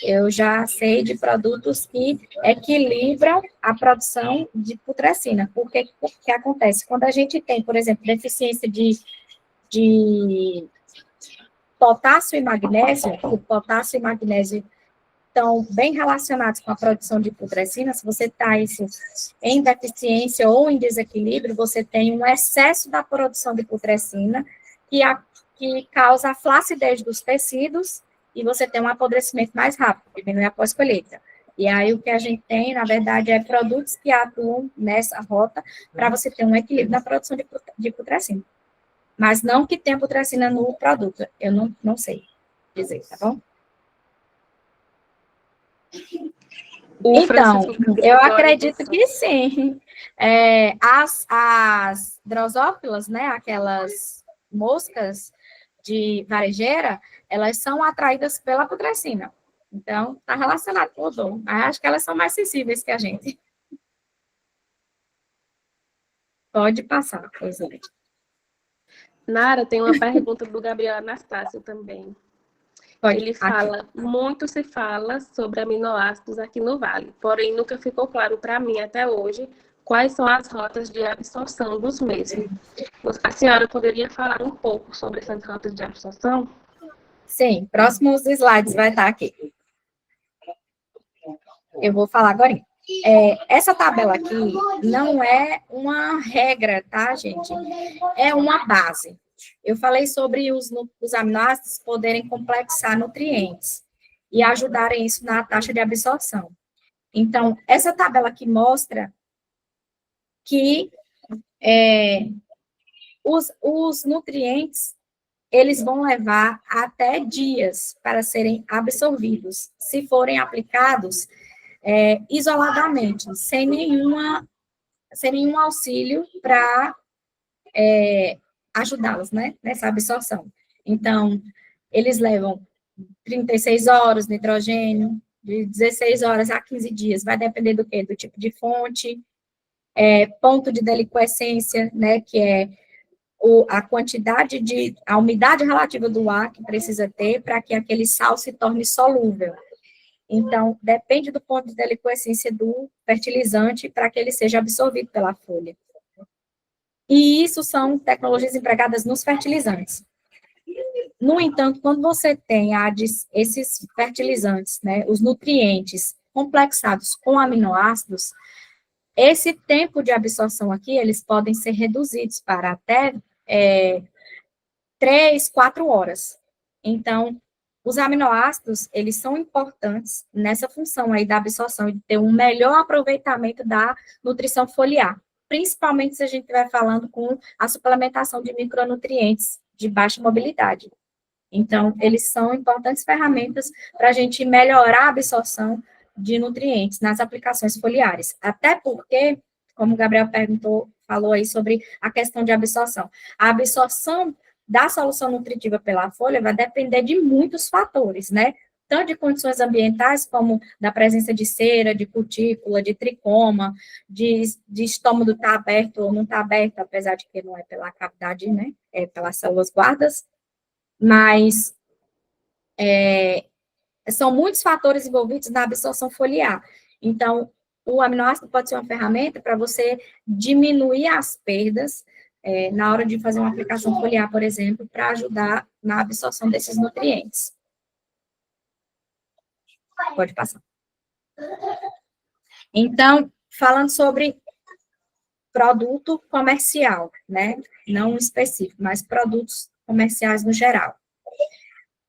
Eu já sei de produtos que equilibram a produção de putrescina. Porque o que acontece? Quando a gente tem, por exemplo, deficiência de potássio e magnésio, o potássio e magnésio estão bem relacionados com a produção de putrescina. Se você está em deficiência ou em desequilíbrio, você tem um excesso da produção de putrescina que causa a flacidez dos tecidos e você tem um apodrecimento mais rápido, diminui a pós-colheita. E aí o que a gente tem, na verdade, é produtos que atuam nessa rota para você ter um equilíbrio na produção de putrescina. Mas não que tenha putrescina no produto, eu não sei dizer, tá bom? Então, eu acredito que sim. As drosófilas, né, aquelas moscas de varejeira, elas são atraídas pela putrescina. Então, está relacionado com o odor. Mas acho que elas são mais sensíveis que a gente. Pode passar, Rosane. Nara, tem uma pergunta do Gabriel Anastácio também. Ele fala, muito se fala sobre aminoácidos aqui no Vale, porém nunca ficou claro para mim até hoje quais são as rotas de absorção dos mesmos. A senhora poderia falar um pouco sobre essas rotas de absorção? Sim, próximos slides vai estar aqui. Eu vou falar agora. Essa tabela aqui não é uma regra, tá, gente? É uma base. Eu falei sobre os aminoácidos poderem complexar nutrientes e ajudarem isso na taxa de absorção. Então, essa tabela aqui mostra que os nutrientes, eles vão levar até dias para serem absorvidos, se forem aplicados isoladamente, sem nenhum auxílio para ajudá-los, né, nessa absorção. Então, eles levam 36 horas nitrogênio, de 16 horas a 15 dias, vai depender do quê? Do tipo de fonte, ponto de deliquescência, né, que é a umidade relativa do ar que precisa ter para que aquele sal se torne solúvel. Então, depende do ponto de deliquescência do fertilizante para que ele seja absorvido pela folha. E isso são tecnologias empregadas nos fertilizantes. No entanto, quando você tem esses fertilizantes, né, os nutrientes complexados com aminoácidos, esse tempo de absorção aqui, eles podem ser reduzidos para até 3, 4 horas. Então, Os aminoácidos, eles são importantes nessa função aí da absorção e de ter um melhor aproveitamento da nutrição foliar, principalmente se a gente estiver falando com a suplementação de micronutrientes de baixa mobilidade. Então, eles são importantes ferramentas para a gente melhorar a absorção de nutrientes nas aplicações foliares. Até porque, como o Gabriel falou aí sobre a questão de absorção. A absorção da solução nutritiva pela folha vai depender de muitos fatores, né? Tanto de condições ambientais, como da presença de cera, de cutícula, de tricoma, de estômago estar aberto ou não estar aberto, apesar de que não é pela cavidade, né? É pelas células guardas. Mas são muitos fatores envolvidos na absorção foliar. Então, o aminoácido pode ser uma ferramenta para você diminuir as perdas na hora de fazer uma aplicação foliar, por exemplo, para ajudar na absorção desses nutrientes. Pode passar. Então, falando sobre produto comercial, né? Não específico, mas produtos comerciais no geral.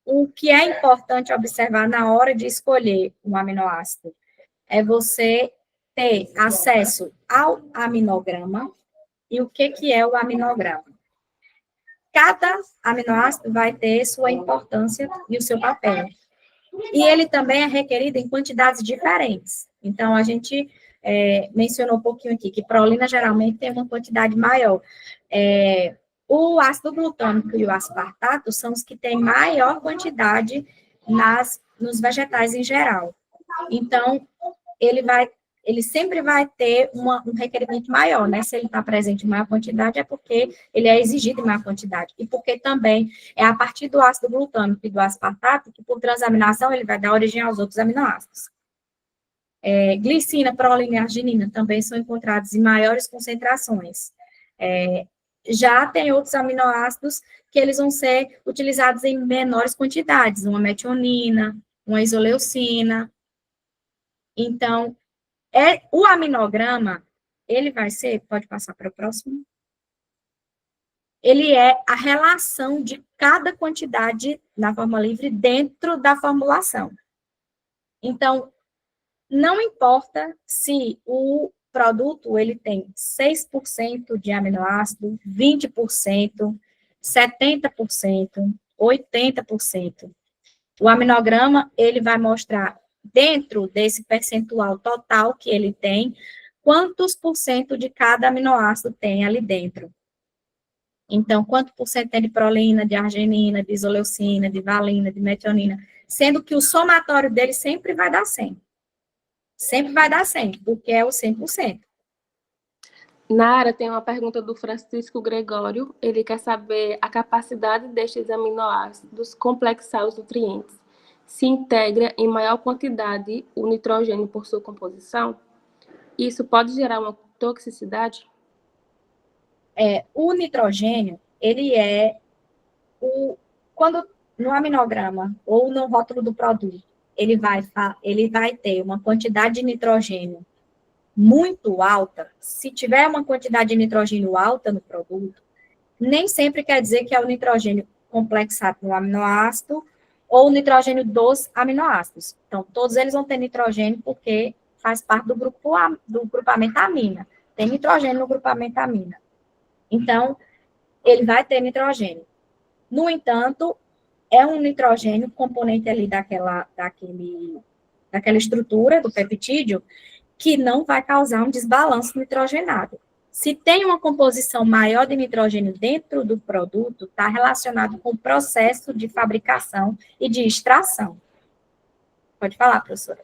O que é importante observar na hora de escolher um aminoácido é você ter acesso ao aminograma. E o que é o aminograma? Cada aminoácido vai ter sua importância e o seu papel. E ele também é requerido em quantidades diferentes. Então, a gente mencionou um pouquinho aqui que prolina geralmente tem uma quantidade maior. O ácido glutâmico e o aspartato são os que têm maior quantidade nos vegetais em geral. Então, ele sempre vai ter um requerimento maior, né? Se ele está presente em maior quantidade, é porque ele é exigido em maior quantidade. E porque também é a partir do ácido glutâmico e do aspartato que, por transaminação, ele vai dar origem aos outros aminoácidos. Glicina, prolina e arginina também são encontrados em maiores concentrações. Já tem outros aminoácidos que eles vão ser utilizados em menores quantidades, uma metionina, uma isoleucina. Então, o aminograma, ele vai ser, pode passar para o próximo, ele é a relação de cada quantidade na forma livre dentro da formulação. Então, não importa se o produto ele tem 6% de aminoácido, 20%, 70%, 80%. O aminograma, ele vai mostrar, dentro desse percentual total que ele tem, quantos por cento de cada aminoácido tem ali dentro. Então, quanto por cento tem de prolina, de arginina, de isoleucina, de valina, de metionina, sendo que o somatório dele sempre vai dar 100. Sempre vai dar 100, porque é o 100%. Nara, tem uma pergunta do Francisco Gregório. Ele quer saber a capacidade destes aminoácidos complexar os nutrientes. Se integra em maior quantidade o nitrogênio por sua composição? Isso pode gerar uma toxicidade? O nitrogênio, ele quando no aminograma ou no rótulo do produto, ele vai ter uma quantidade de nitrogênio muito alta. Se tiver uma quantidade de nitrogênio alta no produto, nem sempre quer dizer que é o nitrogênio complexado no aminoácido ou o nitrogênio dos aminoácidos. Então, todos eles vão ter nitrogênio porque faz parte do grupamento amina. Tem nitrogênio no grupamento amina. Então, ele vai ter nitrogênio. No entanto, é um nitrogênio componente ali daquela estrutura do peptídeo que não vai causar um desbalanço nitrogenado. Se tem uma composição maior de nitrogênio dentro do produto, está relacionado com o processo de fabricação e de extração. Pode falar, professora.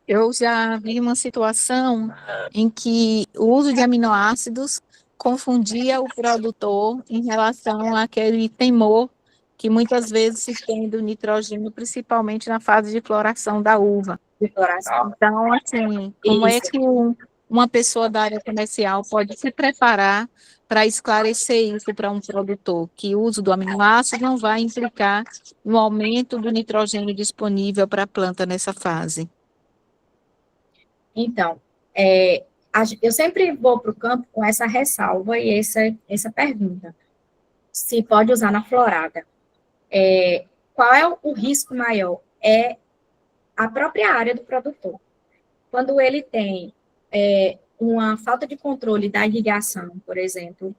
Eu já vi uma situação em que o uso de aminoácidos confundia o produtor em relação àquele temor que muitas vezes se tem do nitrogênio, principalmente na fase de floração da uva. Então, assim, como é que uma pessoa da área comercial pode se preparar para esclarecer isso para um produtor, que o uso do aminoácido não vai implicar no aumento do nitrogênio disponível para a planta nessa fase? Então, eu sempre vou para o campo com essa ressalva e essa pergunta. Se pode usar na florada. Qual é o risco maior? É a própria área do produtor. Quando ele tem uma falta de controle da irrigação, por exemplo,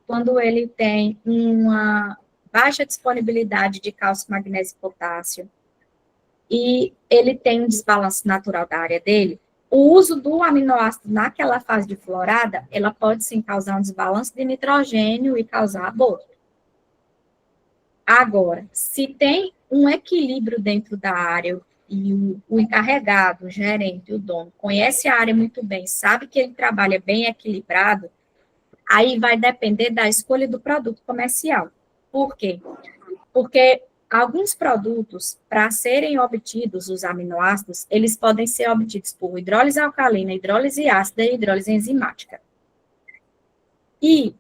quando ele tem uma baixa disponibilidade de cálcio, magnésio e potássio, e ele tem um desbalanço natural da área dele, o uso do aminoácido naquela fase de florada, ela pode sim causar um desbalanço de nitrogênio e causar aborto. Agora, se tem um equilíbrio dentro da área e o encarregado, o gerente, o dono, conhece a área muito bem, sabe que ele trabalha bem equilibrado, aí vai depender da escolha do produto comercial. Por quê? Porque alguns produtos, para serem obtidos os aminoácidos, eles podem ser obtidos por hidrólise alcalina, hidrólise ácida e hidrólise enzimática. E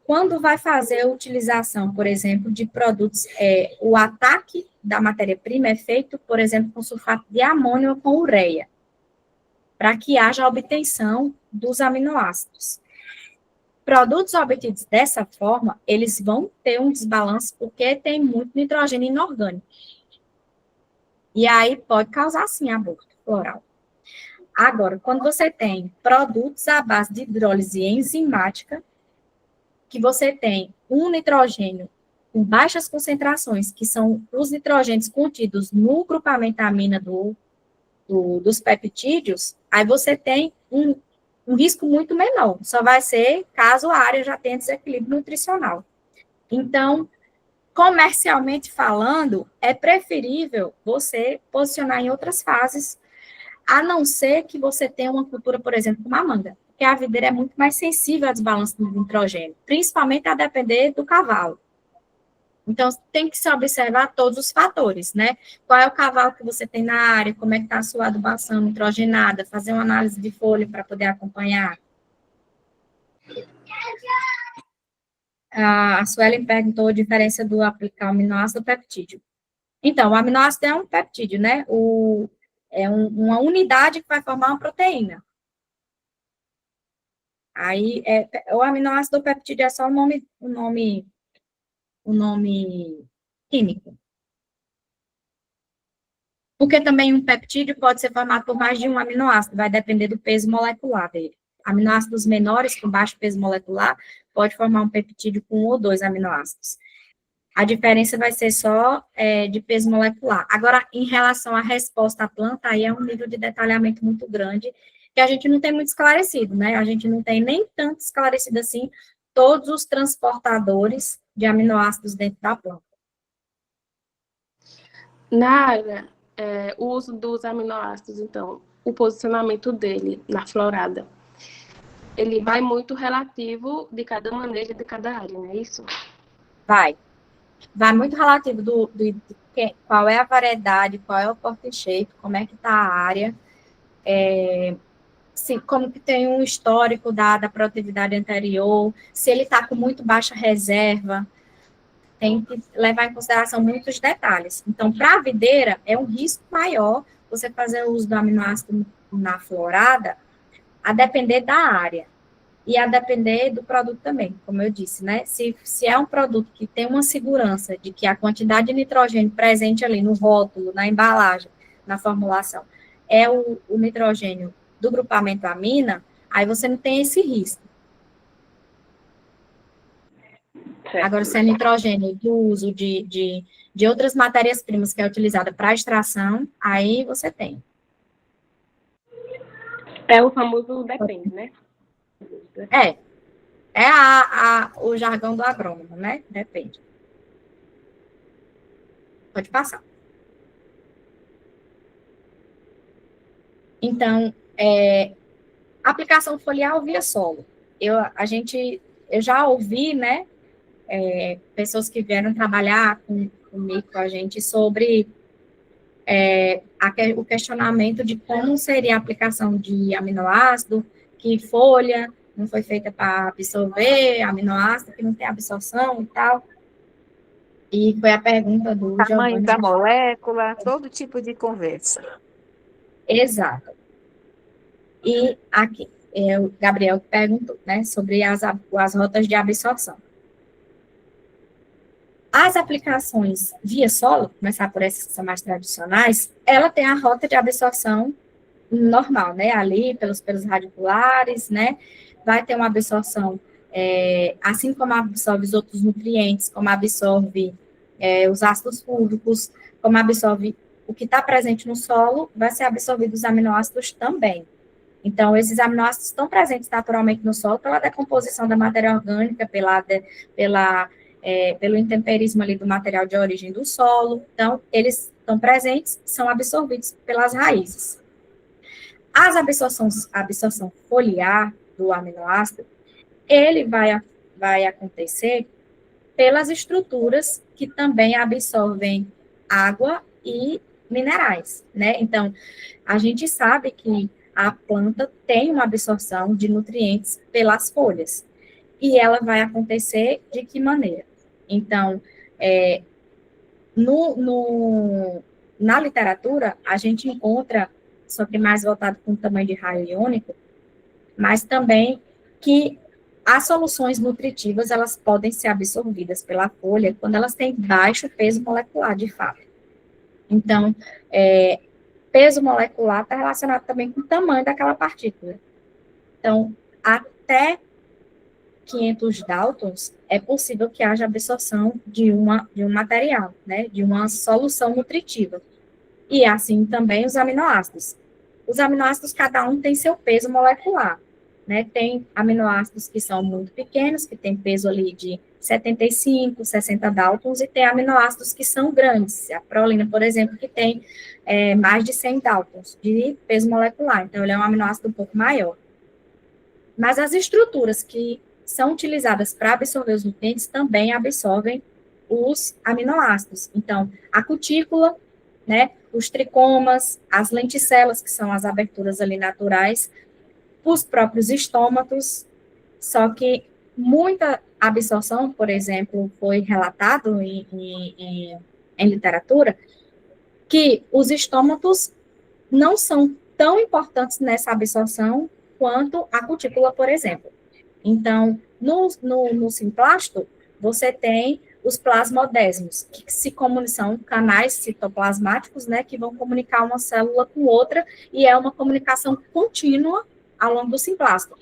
quando vai fazer a utilização, por exemplo, de produtos, o ataque da matéria-prima é feito, por exemplo, com sulfato de amônio ou com ureia, para que haja a obtenção dos aminoácidos. Produtos obtidos dessa forma, eles vão ter um desbalanço porque tem muito nitrogênio inorgânico. E aí pode causar, sim, aborto floral. Agora, quando você tem produtos à base de hidrólise enzimática, que você tem um nitrogênio com baixas concentrações, que são os nitrogênios contidos no grupamento amina dos peptídeos, aí você tem um risco muito menor. Só vai ser caso a área já tenha desequilíbrio nutricional. Então, comercialmente falando, é preferível você posicionar em outras fases, a não ser que você tenha uma cultura, por exemplo, como a manga, porque a videira é muito mais sensível ao desbalanço do nitrogênio, principalmente a depender do cavalo. Então, tem que se observar todos os fatores, né? Qual é o cavalo que você tem na área, como é que está a sua adubação nitrogenada, fazer uma análise de folha para poder acompanhar. A Suelen perguntou a diferença do aplicar aminoácido peptídeo. Então, o aminoácido é um peptídeo, né? Uma unidade que vai formar uma proteína. Aí, o aminoácido peptídeo é só o nome químico. Porque também um peptídeo pode ser formado por mais de um aminoácido, vai depender do peso molecular dele. Aminoácidos menores, com baixo peso molecular, pode formar um peptídeo com um ou dois aminoácidos. A diferença vai ser só de peso molecular. Agora, em relação à resposta à planta, aí é um nível de detalhamento muito grande, que a gente não tem muito esclarecido, né? A gente não tem nem tanto esclarecido assim todos os transportadores de aminoácidos dentro da planta. Na área, o uso dos aminoácidos, então, o posicionamento dele na florada, ele vai muito relativo de cada manejo de cada área, não é isso? Vai muito relativo qual é a variedade, qual é o porte shape, como é que está a área, como que tem um histórico da produtividade anterior, se ele está com muito baixa reserva, tem que levar em consideração muitos detalhes. Então, para a videira, é um risco maior você fazer o uso do aminoácido na florada, a depender da área. E a depender do produto também, como eu disse, né? Se é um produto que tem uma segurança de que a quantidade de nitrogênio presente ali no rótulo, na embalagem, na formulação, é o nitrogênio do grupamento amina, aí você não tem esse risco. Certo. Agora, se é nitrogênio do uso de outras matérias-primas que é utilizada para extração, aí você tem. É o famoso depende, né? É o jargão do agrônomo, né? Depende. Pode passar. Então, aplicação foliar via solo. Eu já ouvi, né, pessoas que vieram trabalhar comigo, com a gente, sobre o questionamento de como seria a aplicação de aminoácido, que folha não foi feita para absorver aminoácido, que não tem absorção e tal. E foi a pergunta do tamanho Giovanni. da molécula, todo tipo de conversa. Exato. E aqui, o Gabriel perguntou, né, sobre as rotas de absorção. As aplicações via solo, começar por essas que são mais tradicionais, ela tem a rota de absorção normal, né? Ali, pelos radiculares, né? Vai ter uma absorção, assim como absorve os outros nutrientes, como absorve os ácidos fúlvicos, como absorve o que está presente no solo, vai ser absorvido os aminoácidos também. Então, esses aminoácidos estão presentes naturalmente no solo pela decomposição da matéria orgânica, pelo intemperismo ali do material de origem do solo. Então, eles estão presentes, são absorvidos pelas raízes. A absorção foliar do aminoácido, ele vai acontecer pelas estruturas que também absorvem água e minerais, né? Então, a gente sabe que a planta tem uma absorção de nutrientes pelas folhas, e ela vai acontecer de que maneira? Então, na literatura, a gente encontra, só que mais voltado com o tamanho de raio iônico, mas também que as soluções nutritivas, elas podem ser absorvidas pela folha quando elas têm baixo peso molecular, de fato. Então, peso molecular está relacionado também com o tamanho daquela partícula. Então, até 500 Daltons, é possível que haja absorção de um material, né, de uma solução nutritiva. E assim também os aminoácidos. Os aminoácidos, cada um tem seu peso molecular, né? Tem aminoácidos que são muito pequenos, que tem peso ali de 75, 60 Daltons, e tem aminoácidos que são grandes. A prolina, por exemplo, que tem mais de 100 Daltons de peso molecular. Então, ele é um aminoácido um pouco maior. Mas as estruturas que são utilizadas para absorver os nutrientes também absorvem os aminoácidos. Então, a cutícula, né, os tricomas, as lenticelas, que são as aberturas ali naturais, os próprios estômatos, só que muita absorção, por exemplo, foi relatado em literatura, que os estômatos não são tão importantes nessa absorção quanto a cutícula, por exemplo. Então, no simplasto, você tem os plasmodésmos, que são canais citoplasmáticos, né, que vão comunicar uma célula com outra, e é uma comunicação contínua ao longo do simplasto.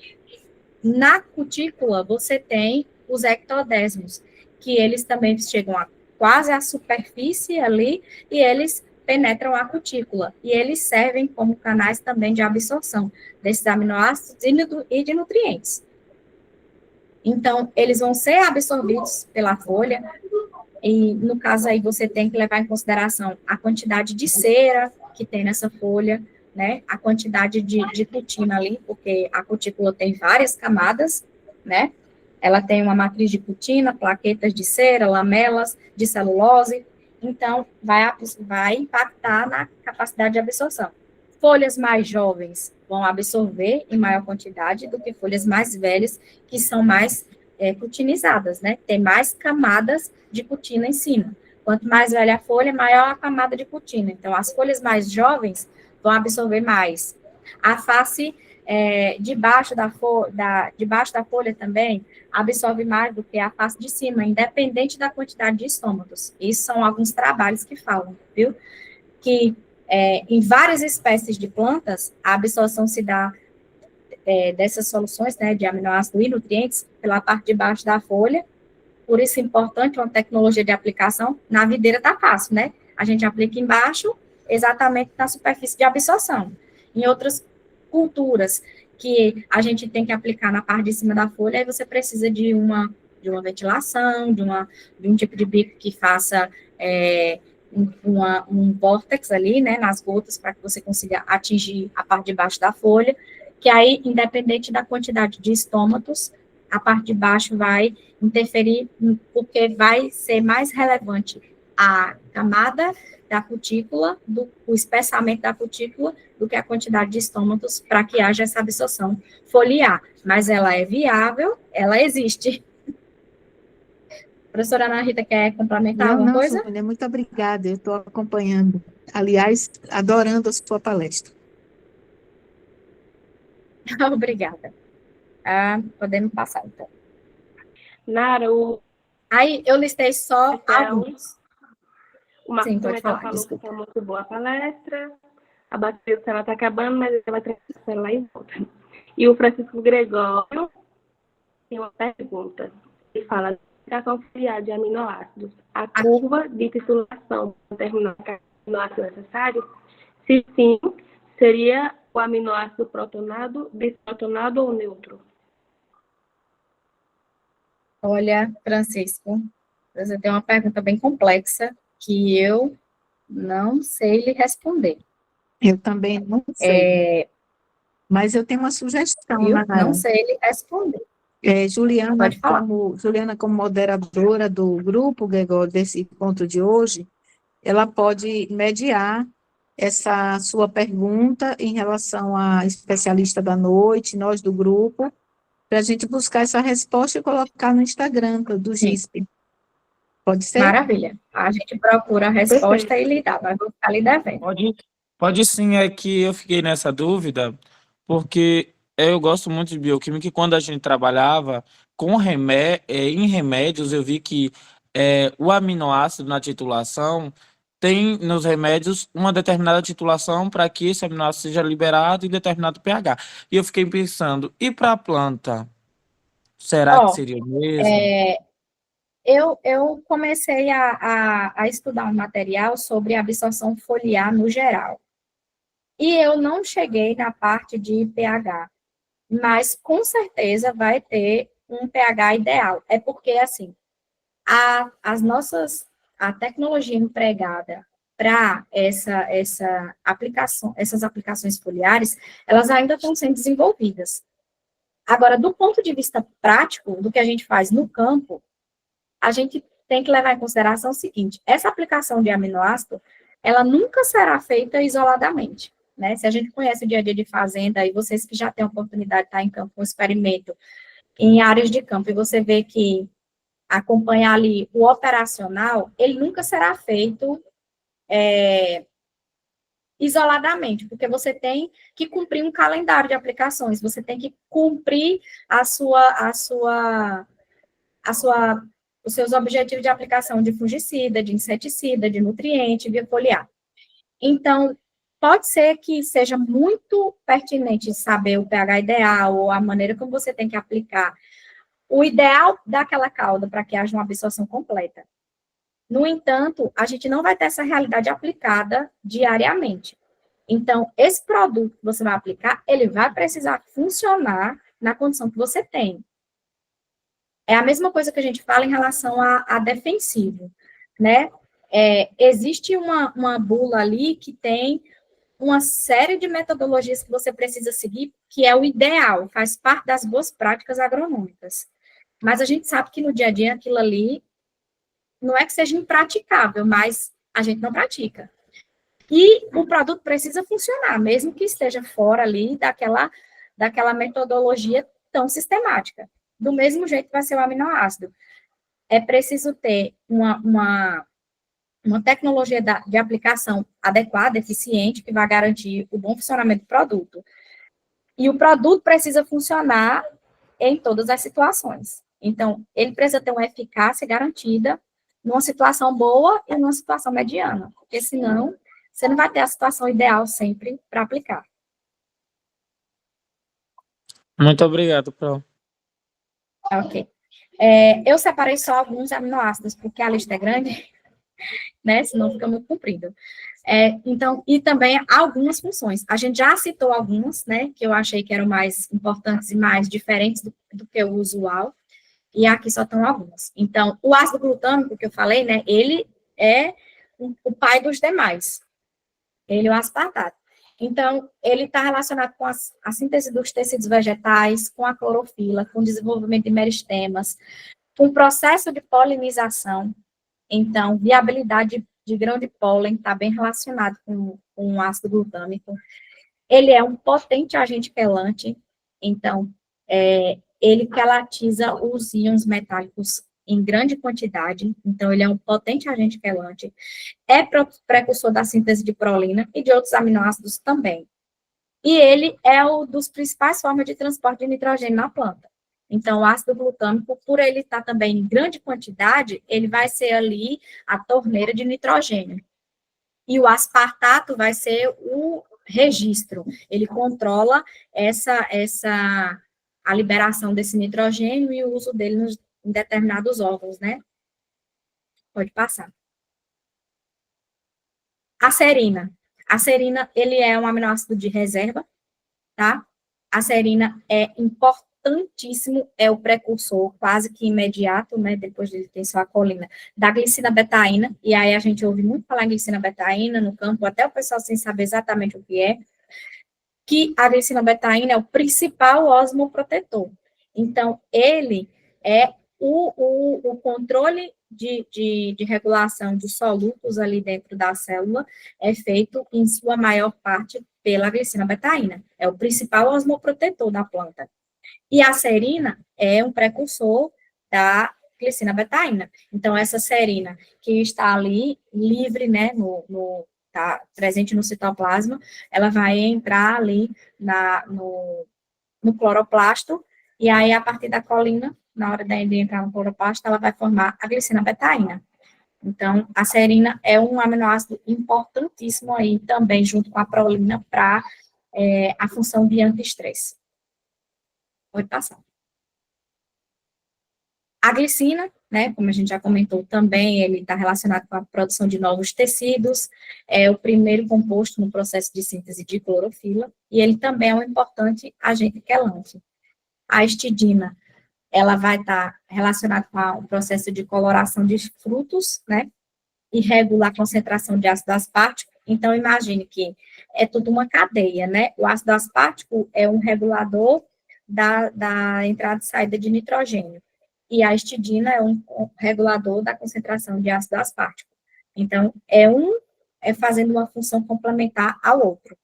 Na cutícula, você tem os ectodésmos, que eles também chegam quase à superfície ali, e eles penetram a cutícula, e eles servem como canais também de absorção desses aminoácidos e de nutrientes. Então, eles vão ser absorvidos pela folha, e no caso aí você tem que levar em consideração a quantidade de cera que tem nessa folha, né, a quantidade de cutina ali, porque a cutícula tem várias camadas, né, ela tem uma matriz de cutina, plaquetas de cera, lamelas de celulose, então vai impactar na capacidade de absorção. Folhas mais jovens vão absorver em maior quantidade do que folhas mais velhas, que são mais cutinizadas, né? Tem mais camadas de cutina em cima. Quanto mais velha a folha, maior a camada de cutina. Então, as folhas mais jovens vão absorver mais. A face debaixo da folha também absorve mais do que a face de cima, independente da quantidade de estômatos. Isso são alguns trabalhos que falam, viu? Que em várias espécies de plantas, a absorção se dá dessas soluções, né, de aminoácidos e nutrientes pela parte de baixo da folha. Por isso é importante uma tecnologia de aplicação. Na videira está fácil, né? A gente aplica embaixo, exatamente na superfície de absorção. Em outras culturas que a gente tem que aplicar na parte de cima da folha, aí você precisa de uma ventilação, de um tipo de bico que faça um vórtex ali, né, nas gotas, para que você consiga atingir a parte de baixo da folha, que aí, independente da quantidade de estômatos, a parte de baixo vai interferir, porque vai ser mais relevante a camada da cutícula, o espessamento da cutícula, do que a quantidade de estômatos para que haja essa absorção foliar. Mas ela é viável, ela existe. Professora Ana Rita, quer complementar alguma coisa? Sônia, muito obrigada, eu estou acompanhando. Aliás, adorando a sua palestra. Obrigada. Podemos passar, então. Nara, o Aí eu listei só Então, alguns. o Marcos Sim, pode Pimentel falar, falou que desculpa. foi muito boa a palestra. A bateria do celular está acabando, mas ele vai trazer o celular e volta. E o Francisco Gregório tem uma pergunta. Ele fala: explicação filiar de aminoácidos. A curva de titulação para determinar o aminoácido necessário? Se sim, seria o aminoácido protonado, bisprotonado ou neutro? Olha, Francisco, você tem uma pergunta bem complexa que eu não sei lhe responder. Eu também não sei, mas eu tenho uma sugestão, Viu? Não Nara. sei lhe responder. Juliana, Pode falar. Como moderadora do grupo, Gregório, desse encontro de hoje, ela pode mediar essa sua pergunta em relação à especialista da noite, nós do grupo, para a gente buscar essa resposta e colocar no Instagram do Sim. GISP. Pode ser? Maravilha. A gente procura a resposta e lhe dá, mas vou ficar lhe devendo. Pode sim, é que eu fiquei nessa dúvida, porque eu gosto muito de bioquímica e quando a gente trabalhava em remédios, eu vi que o aminoácido na titulação tem nos remédios uma determinada titulação para que esse aminoácido seja liberado em determinado pH. E eu fiquei pensando, e para a planta? Será que Ó, seria o mesmo? eu comecei a estudar um material sobre absorção foliar no geral. E eu não cheguei na parte de pH, mas com certeza vai ter um pH ideal. É porque, assim, a tecnologia empregada para essas aplicações foliares, elas ainda estão sendo desenvolvidas. Agora, do ponto de vista prático, do que a gente faz no campo, a gente tem que levar em consideração o seguinte: essa aplicação de aminoácido, ela nunca será feita isoladamente, né? Se a gente conhece o dia a dia de fazenda, e vocês que já têm a oportunidade de estar em campo com um experimento, em áreas de campo, e você vê que acompanhar ali o operacional, ele nunca será feito isoladamente, porque você tem que cumprir um calendário de aplicações, você tem que cumprir os seus objetivos de aplicação de fungicida, de inseticida, de nutriente, via foliar. Então, pode ser que seja muito pertinente saber o pH ideal, ou a maneira como você tem que aplicar o ideal daquela cauda para que haja uma absorção completa. No entanto, a gente não vai ter essa realidade aplicada diariamente. Então, esse produto que você vai aplicar, ele vai precisar funcionar na condição que você tem. É a mesma coisa que a gente fala em relação a defensivo, né? Existe uma bula ali que tem uma série de metodologias que você precisa seguir, que é o ideal, faz parte das boas práticas agronômicas. Mas a gente sabe que no dia a dia aquilo ali não é que seja impraticável, mas a gente não pratica. E o produto precisa funcionar, mesmo que esteja fora ali daquela metodologia tão sistemática. Do mesmo jeito vai ser o aminoácido. É preciso ter uma tecnologia de aplicação adequada, eficiente, que vai garantir o bom funcionamento do produto. E o produto precisa funcionar em todas as situações. Então, ele precisa ter uma eficácia garantida numa situação boa e numa situação mediana, porque senão você não vai ter a situação ideal sempre para aplicar. Muito obrigado, Pro. Ok. Eu separei só alguns aminoácidos, porque a lista é grande, né? Senão fica muito comprido. Então, e também algumas funções. A gente já citou algumas, né? Que eu achei que eram mais importantes e mais diferentes do que o usual. E aqui só estão algumas. Então, o ácido glutâmico que eu falei, né? Ele é o pai dos demais. Ele é o aspartato. Então, ele está relacionado com a síntese dos tecidos vegetais, com a clorofila, com o desenvolvimento de meristemas, com o processo de polinização. Então, viabilidade de grão de pólen está bem relacionado com o ácido glutâmico. Ele é um potente agente quelante, então, ele quelatiza os íons metálicos em grande quantidade, então ele é um potente agente quelante, é precursor da síntese de prolina e de outros aminoácidos também. E ele é uma das principais formas de transporte de nitrogênio na planta. Então, o ácido glutâmico, por ele estar também em grande quantidade, ele vai ser ali a torneira de nitrogênio. E o aspartato vai ser o registro. Ele controla a liberação desse nitrogênio e o uso dele em determinados órgãos, né? Pode passar. A serina. A serina, ele é um aminoácido de reserva, tá? A serina é importantíssimo, é o precursor quase que imediato, né, depois de ter sua colina, da glicina betaína, e aí a gente ouve muito falar em glicina betaína no campo, até o pessoal sem saber exatamente o que a glicina betaína é o principal osmoprotetor. Então, ele é o controle de regulação de solutos ali dentro da célula é feito, em sua maior parte, pela glicina betaína. É o principal osmoprotetor da planta. E a serina é um precursor da glicina betaína. Então, essa serina que está ali, livre, né, tá presente no citoplasma, ela vai entrar ali no cloroplasto, e aí, a partir da colina, na hora de entrar no cloroplasto, ela vai formar a glicina betaína. Então, a serina é um aminoácido importantíssimo aí também, junto com a prolina, para a função de antiestresse. Pode passar. A glicina, né, como a gente já comentou também, ele está relacionado com a produção de novos tecidos, é o primeiro composto no processo de síntese de clorofila, e ele também é um importante agente quelante. A histidina, ela vai estar relacionada com o processo de coloração de frutos, né, e regula a concentração de ácido aspartico. Então, imagine que é tudo uma cadeia, né? O ácido aspartico é um regulador da entrada e saída de nitrogênio. E a histidina é um regulador da concentração de ácido aspartico. Então, é fazendo uma função complementar ao outro.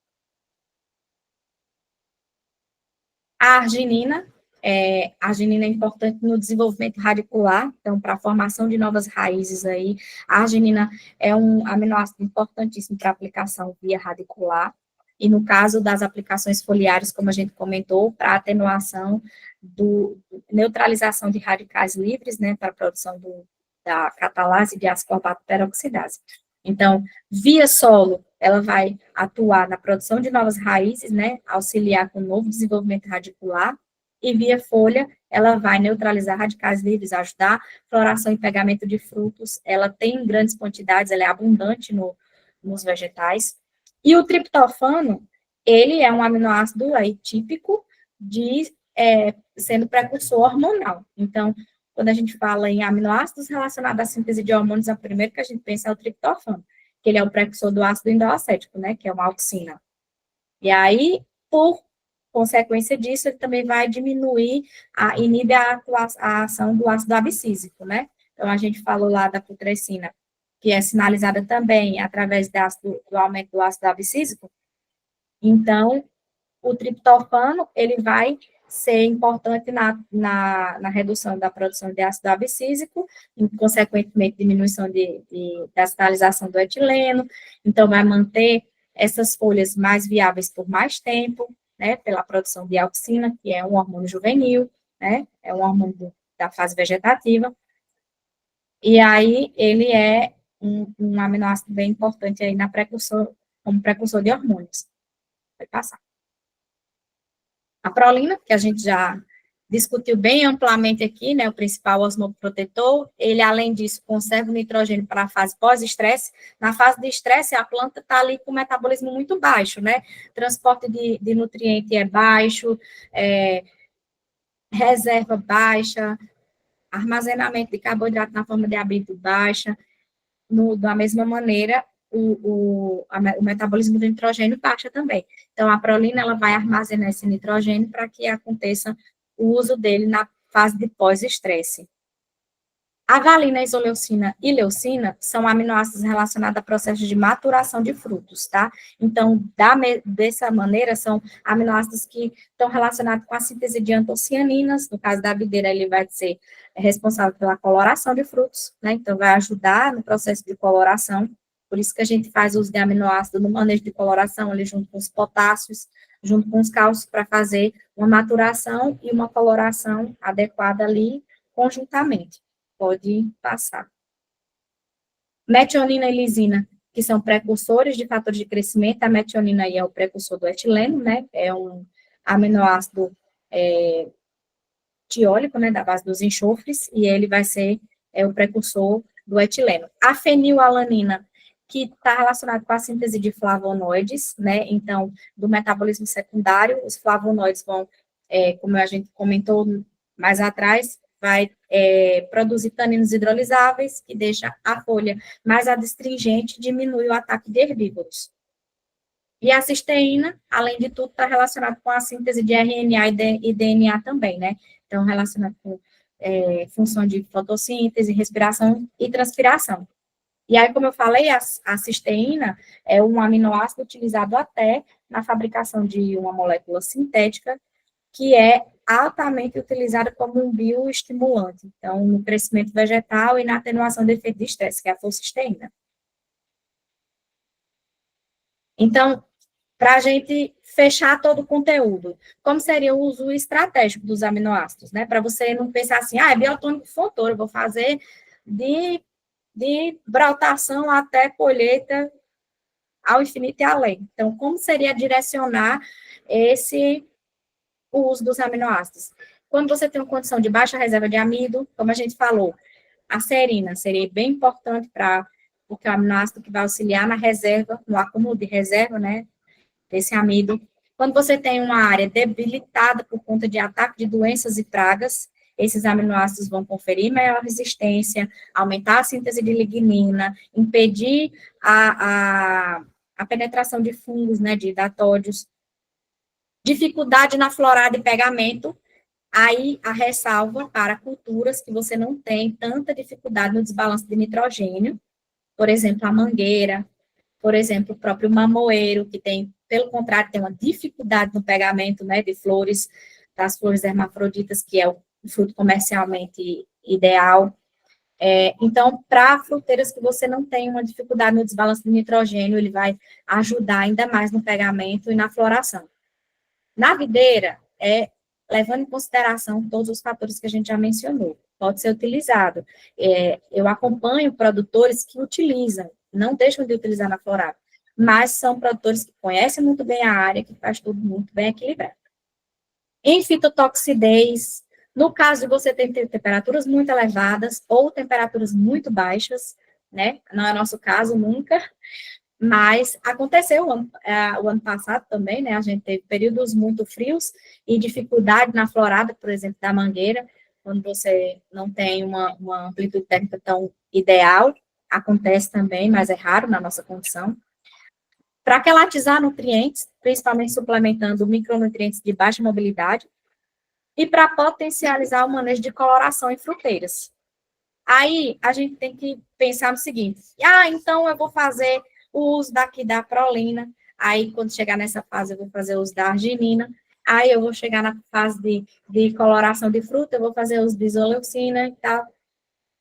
A arginina é importante no desenvolvimento radicular, então, para a formação de novas raízes aí. A arginina é um aminoácido importantíssimo para aplicação via radicular, e no caso das aplicações foliares, como a gente comentou, para atenuação neutralização de radicais livres, né, para a produção da catalase de ascorbato peroxidase. Então, via solo, ela vai atuar na produção de novas raízes, né, auxiliar com o novo desenvolvimento radicular, e via folha, ela vai neutralizar radicais livres, ajudar floração e pegamento de frutos, ela tem grandes quantidades, ela é abundante nos vegetais. E o triptofano, ele é um aminoácido aí típico sendo precursor hormonal. Então, quando a gente fala em aminoácidos relacionados à síntese de hormônios, o primeiro que a gente pensa é o triptofano, que ele é o precursor do ácido endoacético, né, que é uma auxina. E aí, por consequência disso, ele também vai inibir a ação do ácido abscísico, né? Então, a gente falou lá da putrescina, que é sinalizada também através do aumento do ácido abscísico. Então, o triptofano, ele vai ser importante na redução da produção de ácido abscísico, e, consequentemente, diminuição da sinalização do etileno. Então, vai manter essas folhas mais viáveis por mais tempo, né, pela produção de auxina, que é um hormônio juvenil, né, é um hormônio da fase vegetativa. E aí, ele é um aminoácido bem importante aí como precursor de hormônios. Vai passar. A prolina, que a gente já discutiu bem amplamente aqui, né, o principal osmoprotetor, ele, além disso, conserva o nitrogênio para a fase pós-estresse. Na fase de estresse, a planta está ali com o metabolismo muito baixo, né, transporte de nutriente é baixo, reserva baixa, armazenamento de carboidrato na forma de abrito baixa. Da mesma maneira, o metabolismo do nitrogênio baixa também. Então, a prolina, ela vai armazenar esse nitrogênio para que aconteça o uso dele na fase de pós-estresse. A valina, a isoleucina e leucina são aminoácidos relacionados a processos de maturação de frutos, tá? Então, dessa maneira, são aminoácidos que estão relacionados com a síntese de antocianinas. No caso da videira, ele vai ser responsável pela coloração de frutos, né? Então, vai ajudar no processo de coloração. Por isso que a gente faz uso de aminoácido no manejo de coloração, ali junto com os potássios, junto com os cálcios, para fazer uma maturação e uma coloração adequada ali, conjuntamente. Pode passar. Metionina e lisina, que são precursores de fatores de crescimento. A metionina aí é o precursor do etileno, né? É um aminoácido tiólico, né, da base dos enxofres, e ele vai ser o precursor do etileno. A fenilalanina, que está relacionado com a síntese de flavonoides, né, então, do metabolismo secundário, os flavonoides vão, como a gente comentou mais atrás, vai produzir taninos hidrolisáveis, que deixa a folha mais adstringente, diminui o ataque de herbívoros. E a cisteína, além de tudo, está relacionado com a síntese de RNA e DNA também, né? Então, relacionado com função de fotossíntese, respiração e transpiração. E aí, como eu falei, a cisteína é um aminoácido utilizado até na fabricação de uma molécula sintética, que é altamente utilizada como um bioestimulante. Então, no crescimento vegetal e na atenuação do efeito de estresse, que é a foscisteína. Então, para a gente fechar todo o conteúdo, como seria o uso estratégico dos aminoácidos, né? Para você não pensar assim, é biotônico fontor, eu vou fazer de brotação até colheita ao infinito e além. Então, como seria direcionar o uso dos aminoácidos? Quando você tem uma condição de baixa reserva de amido, como a gente falou, a serina seria bem importante porque é o aminoácido que vai auxiliar na reserva, no acúmulo de reserva, né, desse amido. Quando você tem uma área debilitada por conta de ataque de doenças e pragas, esses aminoácidos vão conferir maior resistência, aumentar a síntese de lignina, impedir a penetração de fungos, né, de datódios, dificuldade na florada e pegamento. Aí, a ressalva para culturas que você não tem tanta dificuldade no desbalanço de nitrogênio, por exemplo, a mangueira, por exemplo, o próprio mamoeiro, que tem, pelo contrário, tem uma dificuldade no pegamento, né, de flores, das flores hermafroditas, que é o fruto comercialmente ideal. Então, para fruteiras que você não tem uma dificuldade no desbalanço de nitrogênio, ele vai ajudar ainda mais no pegamento e na floração. Na videira, levando em consideração todos os fatores que a gente já mencionou, pode ser utilizado. Eu acompanho produtores que utilizam, não deixam de utilizar na florada, mas são produtores que conhecem muito bem a área, que faz tudo muito bem equilibrado. Em fitotoxidez, no caso de você ter temperaturas muito elevadas ou temperaturas muito baixas, né, não é nosso caso nunca, mas aconteceu o ano passado também, né, a gente teve períodos muito frios e dificuldade na florada, por exemplo, da mangueira, quando você não tem uma amplitude térmica tão ideal, acontece também, mas é raro na nossa condição. Para quelatizar nutrientes, principalmente suplementando micronutrientes de baixa mobilidade, e para potencializar o manejo de coloração em fruteiras. Aí, a gente tem que pensar no seguinte, então eu vou fazer o uso daqui da prolina, aí quando chegar nessa fase eu vou fazer o uso da arginina, aí eu vou chegar na fase de coloração de fruta, eu vou fazer uso de isoleucina e tal.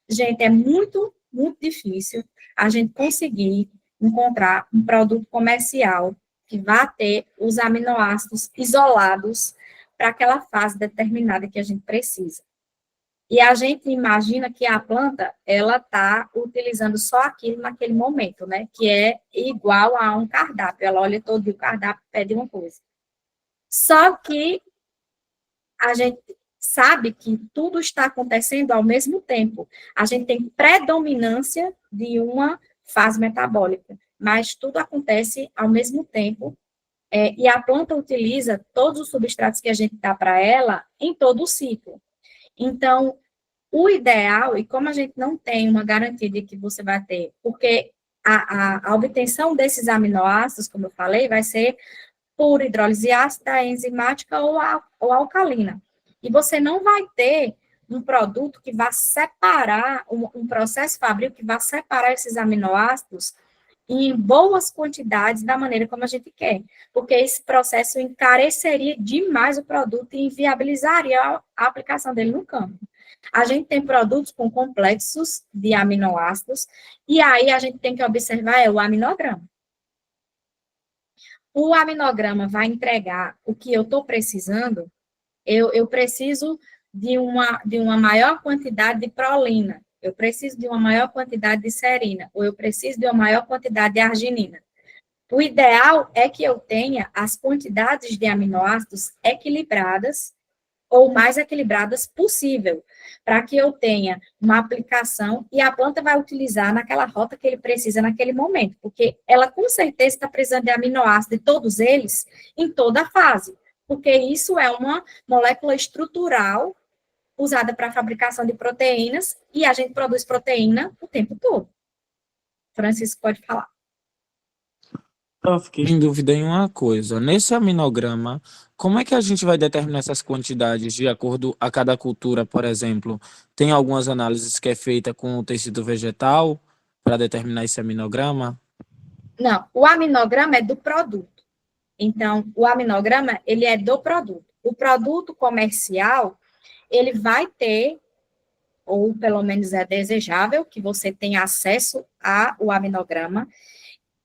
Gente, é muito, muito difícil a gente conseguir encontrar um produto comercial que vá ter os aminoácidos isolados para aquela fase determinada que a gente precisa. E a gente imagina que a planta, ela está utilizando só aquilo naquele momento, né? Que é igual a um cardápio. Ela olha todo dia o cardápio e pede uma coisa. Só que a gente sabe que tudo está acontecendo ao mesmo tempo. A gente tem predominância de uma fase metabólica, mas tudo acontece ao mesmo tempo, e a planta utiliza todos os substratos que a gente dá para ela em todo o ciclo. Então, o ideal, e como a gente não tem uma garantia de que você vai ter, porque a obtenção desses aminoácidos, como eu falei, vai ser por hidrólise ácida, enzimática ou alcalina. E você não vai ter um produto que vá separar, um processo fabril que vá separar esses aminoácidos em boas quantidades da maneira como a gente quer, porque esse processo encareceria demais o produto e inviabilizaria a aplicação dele no campo. A gente tem produtos com complexos de aminoácidos, e aí a gente tem que observar o aminograma. O aminograma vai entregar o que eu estou precisando. Eu preciso de uma maior quantidade de prolina, eu preciso de uma maior quantidade de serina, ou eu preciso de uma maior quantidade de arginina. O ideal é que eu tenha as quantidades de aminoácidos equilibradas, ou mais equilibradas possível, para que eu tenha uma aplicação e a planta vai utilizar naquela rota que ele precisa naquele momento, porque ela com certeza está precisando de aminoácidos, de todos eles, em toda a fase, porque isso é uma molécula estrutural usada para a fabricação de proteínas, e a gente produz proteína o tempo todo. Francisco pode falar. Eu fiquei em dúvida em uma coisa. Nesse aminograma, como é que a gente vai determinar essas quantidades de acordo a cada cultura, por exemplo? Tem algumas análises que é feita com o tecido vegetal para determinar esse aminograma? Não, o aminograma é do produto. Então, o aminograma, ele é do produto. O produto comercial, ele vai ter, ou pelo menos é desejável, que você tenha acesso ao aminograma,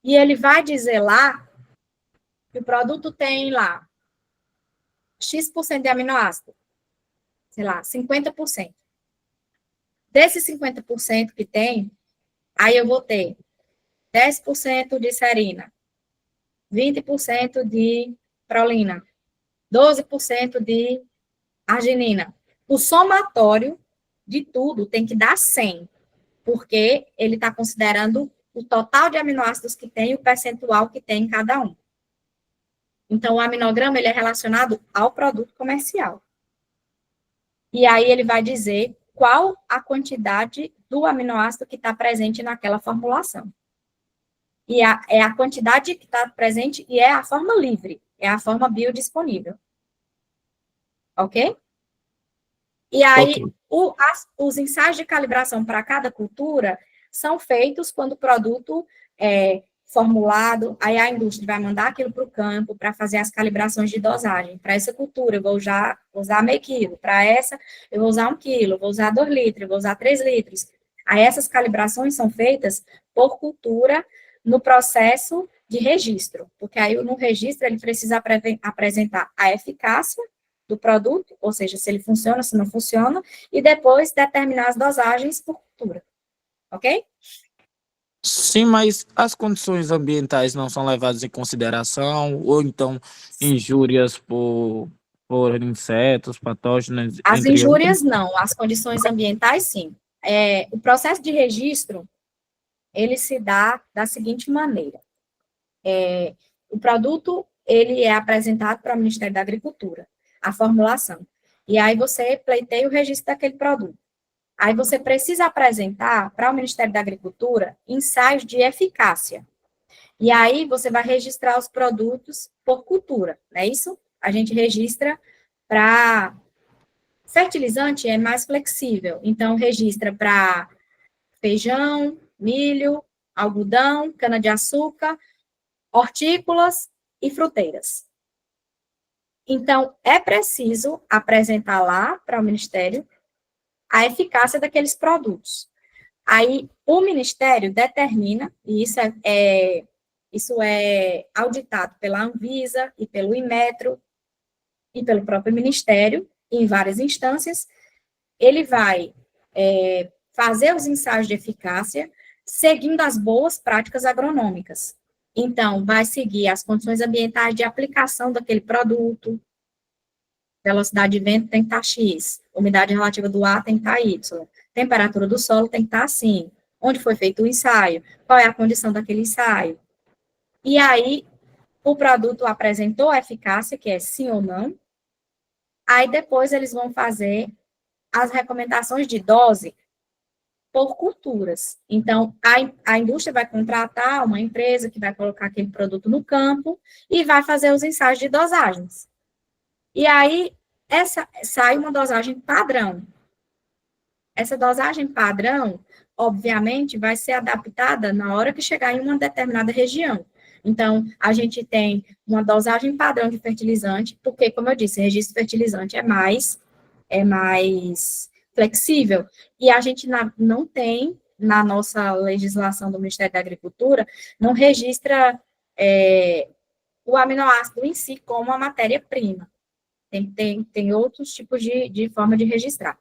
e ele vai dizer lá que o produto tem lá X% de aminoácido, sei lá, 50%. Desses 50% que tem, aí eu vou ter 10% de serina, 20% de prolina, 12% de arginina. O somatório de tudo tem que dar 100, porque ele está considerando o total de aminoácidos que tem e o percentual que tem em cada um. Então, o aminograma, ele é relacionado ao produto comercial. E aí, ele vai dizer qual a quantidade do aminoácido que está presente naquela formulação. E é a quantidade que está presente e é a forma livre, é a forma biodisponível. Ok? E aí, os ensaios de calibração para cada cultura são feitos quando o produto é formulado, aí a indústria vai mandar aquilo para o campo para fazer as calibrações de dosagem. Para essa cultura, eu vou usar meio quilo. Para essa, eu vou usar 1 quilo, vou usar 2 litros, vou usar 3 litros. Aí essas calibrações são feitas por cultura no processo de registro, porque aí no registro ele precisa apresentar a eficácia do produto, ou seja, se ele funciona, se não funciona, e depois determinar as dosagens por cultura. Ok? Sim, mas as condições ambientais não são levadas em consideração, ou então injúrias por insetos, patógenos, As entre outros. injúrias, não. As condições ambientais, sim. O processo de registro, ele se dá da seguinte maneira. O produto, ele é apresentado para o Ministério da Agricultura, a formulação. E aí você pleiteia o registro daquele produto. Aí você precisa apresentar para o Ministério da Agricultura ensaios de eficácia. E aí você vai registrar os produtos por cultura, não é isso? A gente registra para fertilizante, é mais flexível. Então, registra para feijão, milho, algodão, cana-de-açúcar, hortícolas e fruteiras. Então, é preciso apresentar lá para o Ministério a eficácia daqueles produtos. Aí, o Ministério determina, e isso é auditado pela Anvisa e pelo Inmetro e pelo próprio Ministério, em várias instâncias, ele vai fazer os ensaios de eficácia seguindo as boas práticas agronômicas. Então, vai seguir as condições ambientais de aplicação daquele produto, velocidade de vento tem que estar X, umidade relativa do ar tem que estar Y, temperatura do solo tem que estar assim, onde foi feito o ensaio, qual é a condição daquele ensaio. E aí, o produto apresentou a eficácia, que é sim ou não, aí depois eles vão fazer as recomendações de dose por culturas. Então, a indústria vai contratar uma empresa que vai colocar aquele produto no campo e vai fazer os ensaios de dosagens. E aí, sai uma dosagem padrão. Essa dosagem padrão, obviamente, vai ser adaptada na hora que chegar em uma determinada região. Então, a gente tem uma dosagem padrão de fertilizante, porque, como eu disse, registro de fertilizante é mais flexível. E a gente não tem, na nossa legislação do Ministério da Agricultura, não registra o aminoácido em si como a matéria-prima. Tem outros tipos de forma de registrar.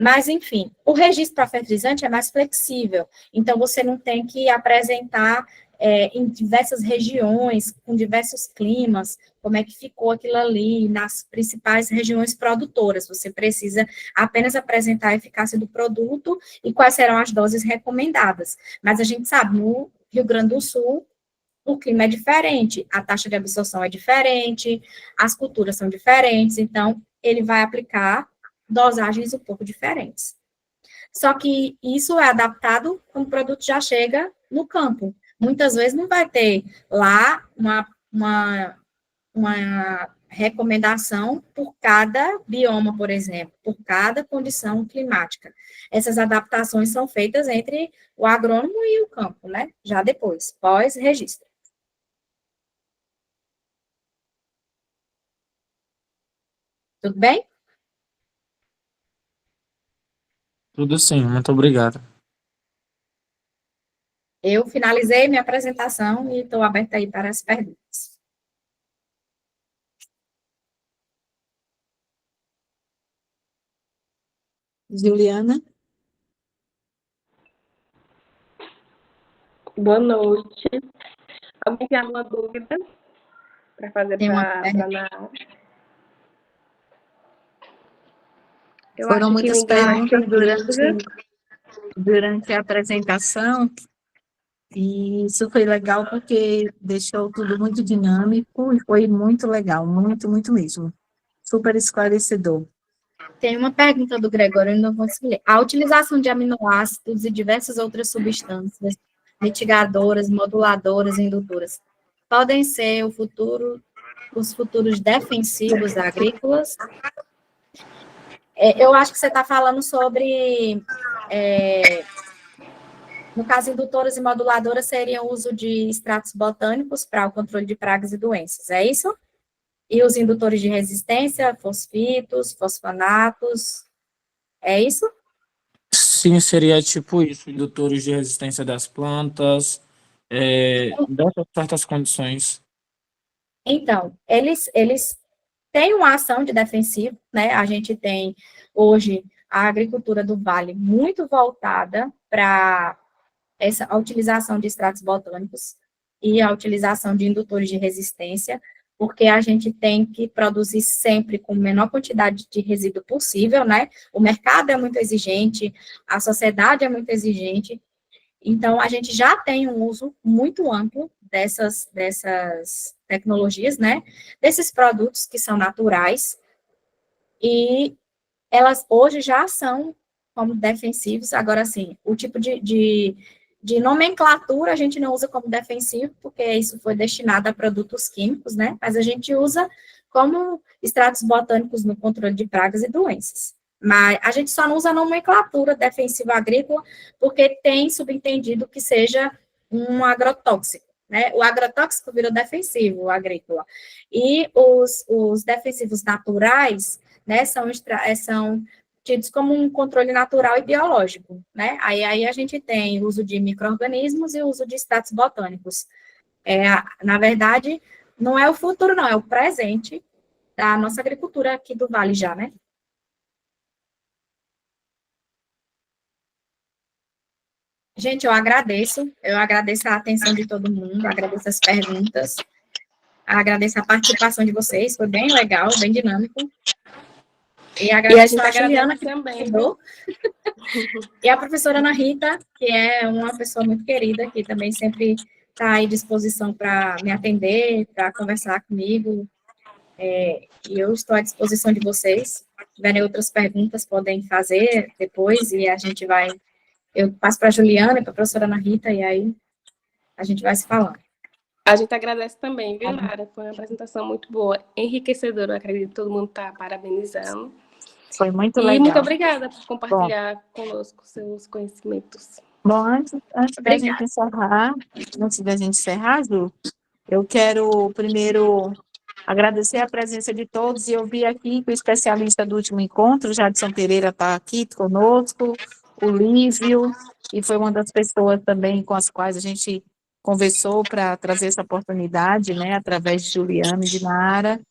Mas, enfim, o registro para fertilizante é mais flexível, então você não tem que apresentar em diversas regiões, com diversos climas, como é que ficou aquilo ali, nas principais regiões produtoras. Você precisa apenas apresentar a eficácia do produto e quais serão as doses recomendadas. Mas a gente sabe, no Rio Grande do Sul, o clima é diferente, a taxa de absorção é diferente, as culturas são diferentes, então ele vai aplicar dosagens um pouco diferentes. Só que isso é adaptado quando o produto já chega no campo. Muitas vezes não vai ter lá uma recomendação por cada bioma, por exemplo, por cada condição climática. Essas adaptações são feitas entre o agrônomo e o campo, né? Já depois, pós-registro. Tudo bem? Tudo sim, muito obrigado. Eu finalizei minha apresentação e estou aberta aí para as perguntas. Juliana? Boa noite. Alguém tem alguma dúvida para fazer Tem uma para pergunta? Ana? Eu Foram acho que muitas ninguém mais tem perguntas dúvida. durante a apresentação, e isso foi legal porque deixou tudo muito dinâmico e foi muito legal, muito, muito mesmo. Super esclarecedor. Tem uma pergunta do Gregório, eu ainda vou escolher. A utilização de aminoácidos e diversas outras substâncias mitigadoras, moduladoras, indutoras, podem ser os futuros defensivos agrícolas? Eu acho que você está falando sobre, no caso, indutoras e moduladoras seriam o uso de extratos botânicos para o controle de pragas e doenças, é isso? E os indutores de resistência, fosfitos, fosfonatos, é isso? Sim, seria tipo isso, indutores de resistência das plantas, dessas certas condições. Então, eles têm uma ação de defensivo, né? A gente tem, hoje, a agricultura do Vale muito voltada para a utilização de extratos botânicos e a utilização de indutores de resistência, porque a gente tem que produzir sempre com a menor quantidade de resíduo possível, né? O mercado é muito exigente, a sociedade é muito exigente, então a gente já tem um uso muito amplo dessas tecnologias, né? Desses produtos que são naturais, e elas hoje já são como defensivos. Agora, sim, o tipo de nomenclatura a gente não usa como defensivo, porque isso foi destinado a produtos químicos, né? Mas a gente usa como extratos botânicos no controle de pragas e doenças. Mas a gente só não usa a nomenclatura defensiva agrícola, porque tem subentendido que seja um agrotóxico, né? O agrotóxico virou defensivo agrícola. E os defensivos naturais, né, são tidos como um controle natural e biológico, né? Aí a gente tem o uso de micro-organismos e o uso de extratos botânicos. Na verdade, não é o futuro, não, é o presente da nossa agricultura aqui do Vale já, né? Gente, eu agradeço a atenção de todo mundo, agradeço as perguntas, agradeço a participação de vocês, foi bem legal, bem dinâmico. E agradeço a Juliana, que também, ajudou. E a professora Ana Rita, que é uma pessoa muito querida, que também sempre está à disposição para me atender, para conversar comigo. E eu estou à disposição de vocês. Se tiverem outras perguntas, podem fazer depois, e a gente vai... Eu passo para a Juliana e para a professora Ana Rita, e aí a gente vai se falando. A gente agradece também, viu, Lara? Foi uma apresentação muito boa, enriquecedora, eu acredito que todo mundo está parabenizando. Foi muito E legal. muito obrigada por compartilhar conosco seus conhecimentos. Bom, antes da gente encerrar, Ju, eu quero primeiro Agradecer a presença de todos, e eu vi aqui que o especialista do último encontro, Jadson Pereira, está aqui conosco, o Lívio, e foi uma das pessoas também com as quais a gente conversou para trazer essa oportunidade, né, através de Juliana e de Nara.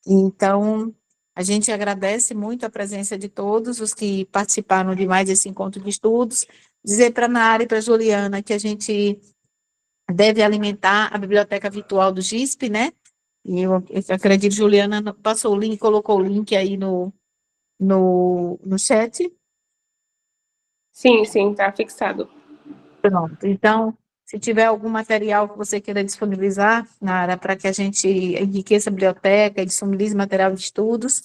Então, a gente agradece muito a presença de todos os que participaram de mais esse encontro de estudos. Dizer para a Nara e para a Juliana que a gente deve alimentar a biblioteca virtual do GISP, né? E eu acredito que Juliana passou o link, colocou o link aí no chat. Sim, sim, tá fixado. Pronto. Então, se tiver algum material que você queira disponibilizar, Nara, para que a gente enriqueça a biblioteca e disponibilize material de estudos,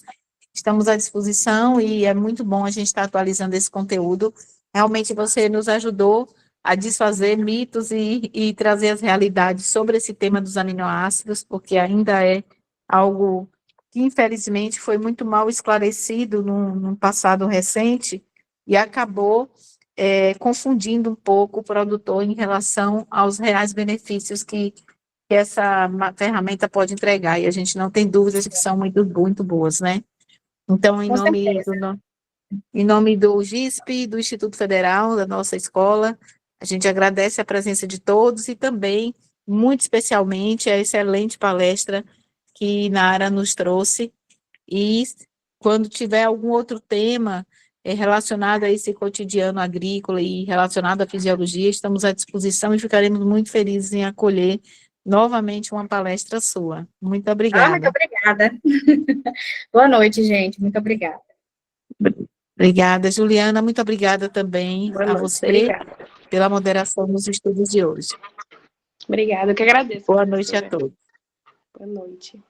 estamos à disposição, e é muito bom a gente estar atualizando esse conteúdo. Realmente você nos ajudou a desfazer mitos e trazer as realidades sobre esse tema dos aminoácidos, porque ainda é algo que, infelizmente, foi muito mal esclarecido num passado recente e acabou confundindo um pouco o produtor em relação aos reais benefícios que essa ferramenta pode entregar, e a gente não tem dúvidas que são muito, muito boas, né? Então, Com certeza. em nome do GISP, do Instituto Federal, da nossa escola, a gente agradece a presença de todos, e também, muito especialmente, a excelente palestra que Nara nos trouxe. E quando tiver algum outro tema relacionado a esse cotidiano agrícola e relacionado à fisiologia, estamos à disposição e ficaremos muito felizes em acolher novamente uma palestra sua. Muito Ah, muito obrigada. obrigada. Boa noite, gente. Muito obrigada. Obrigada, Juliana. Muito obrigada também Boa a noite. você Obrigada. pela moderação nos estudos de hoje. Obrigada, eu que agradeço, Boa noite a professora. todos. Boa noite.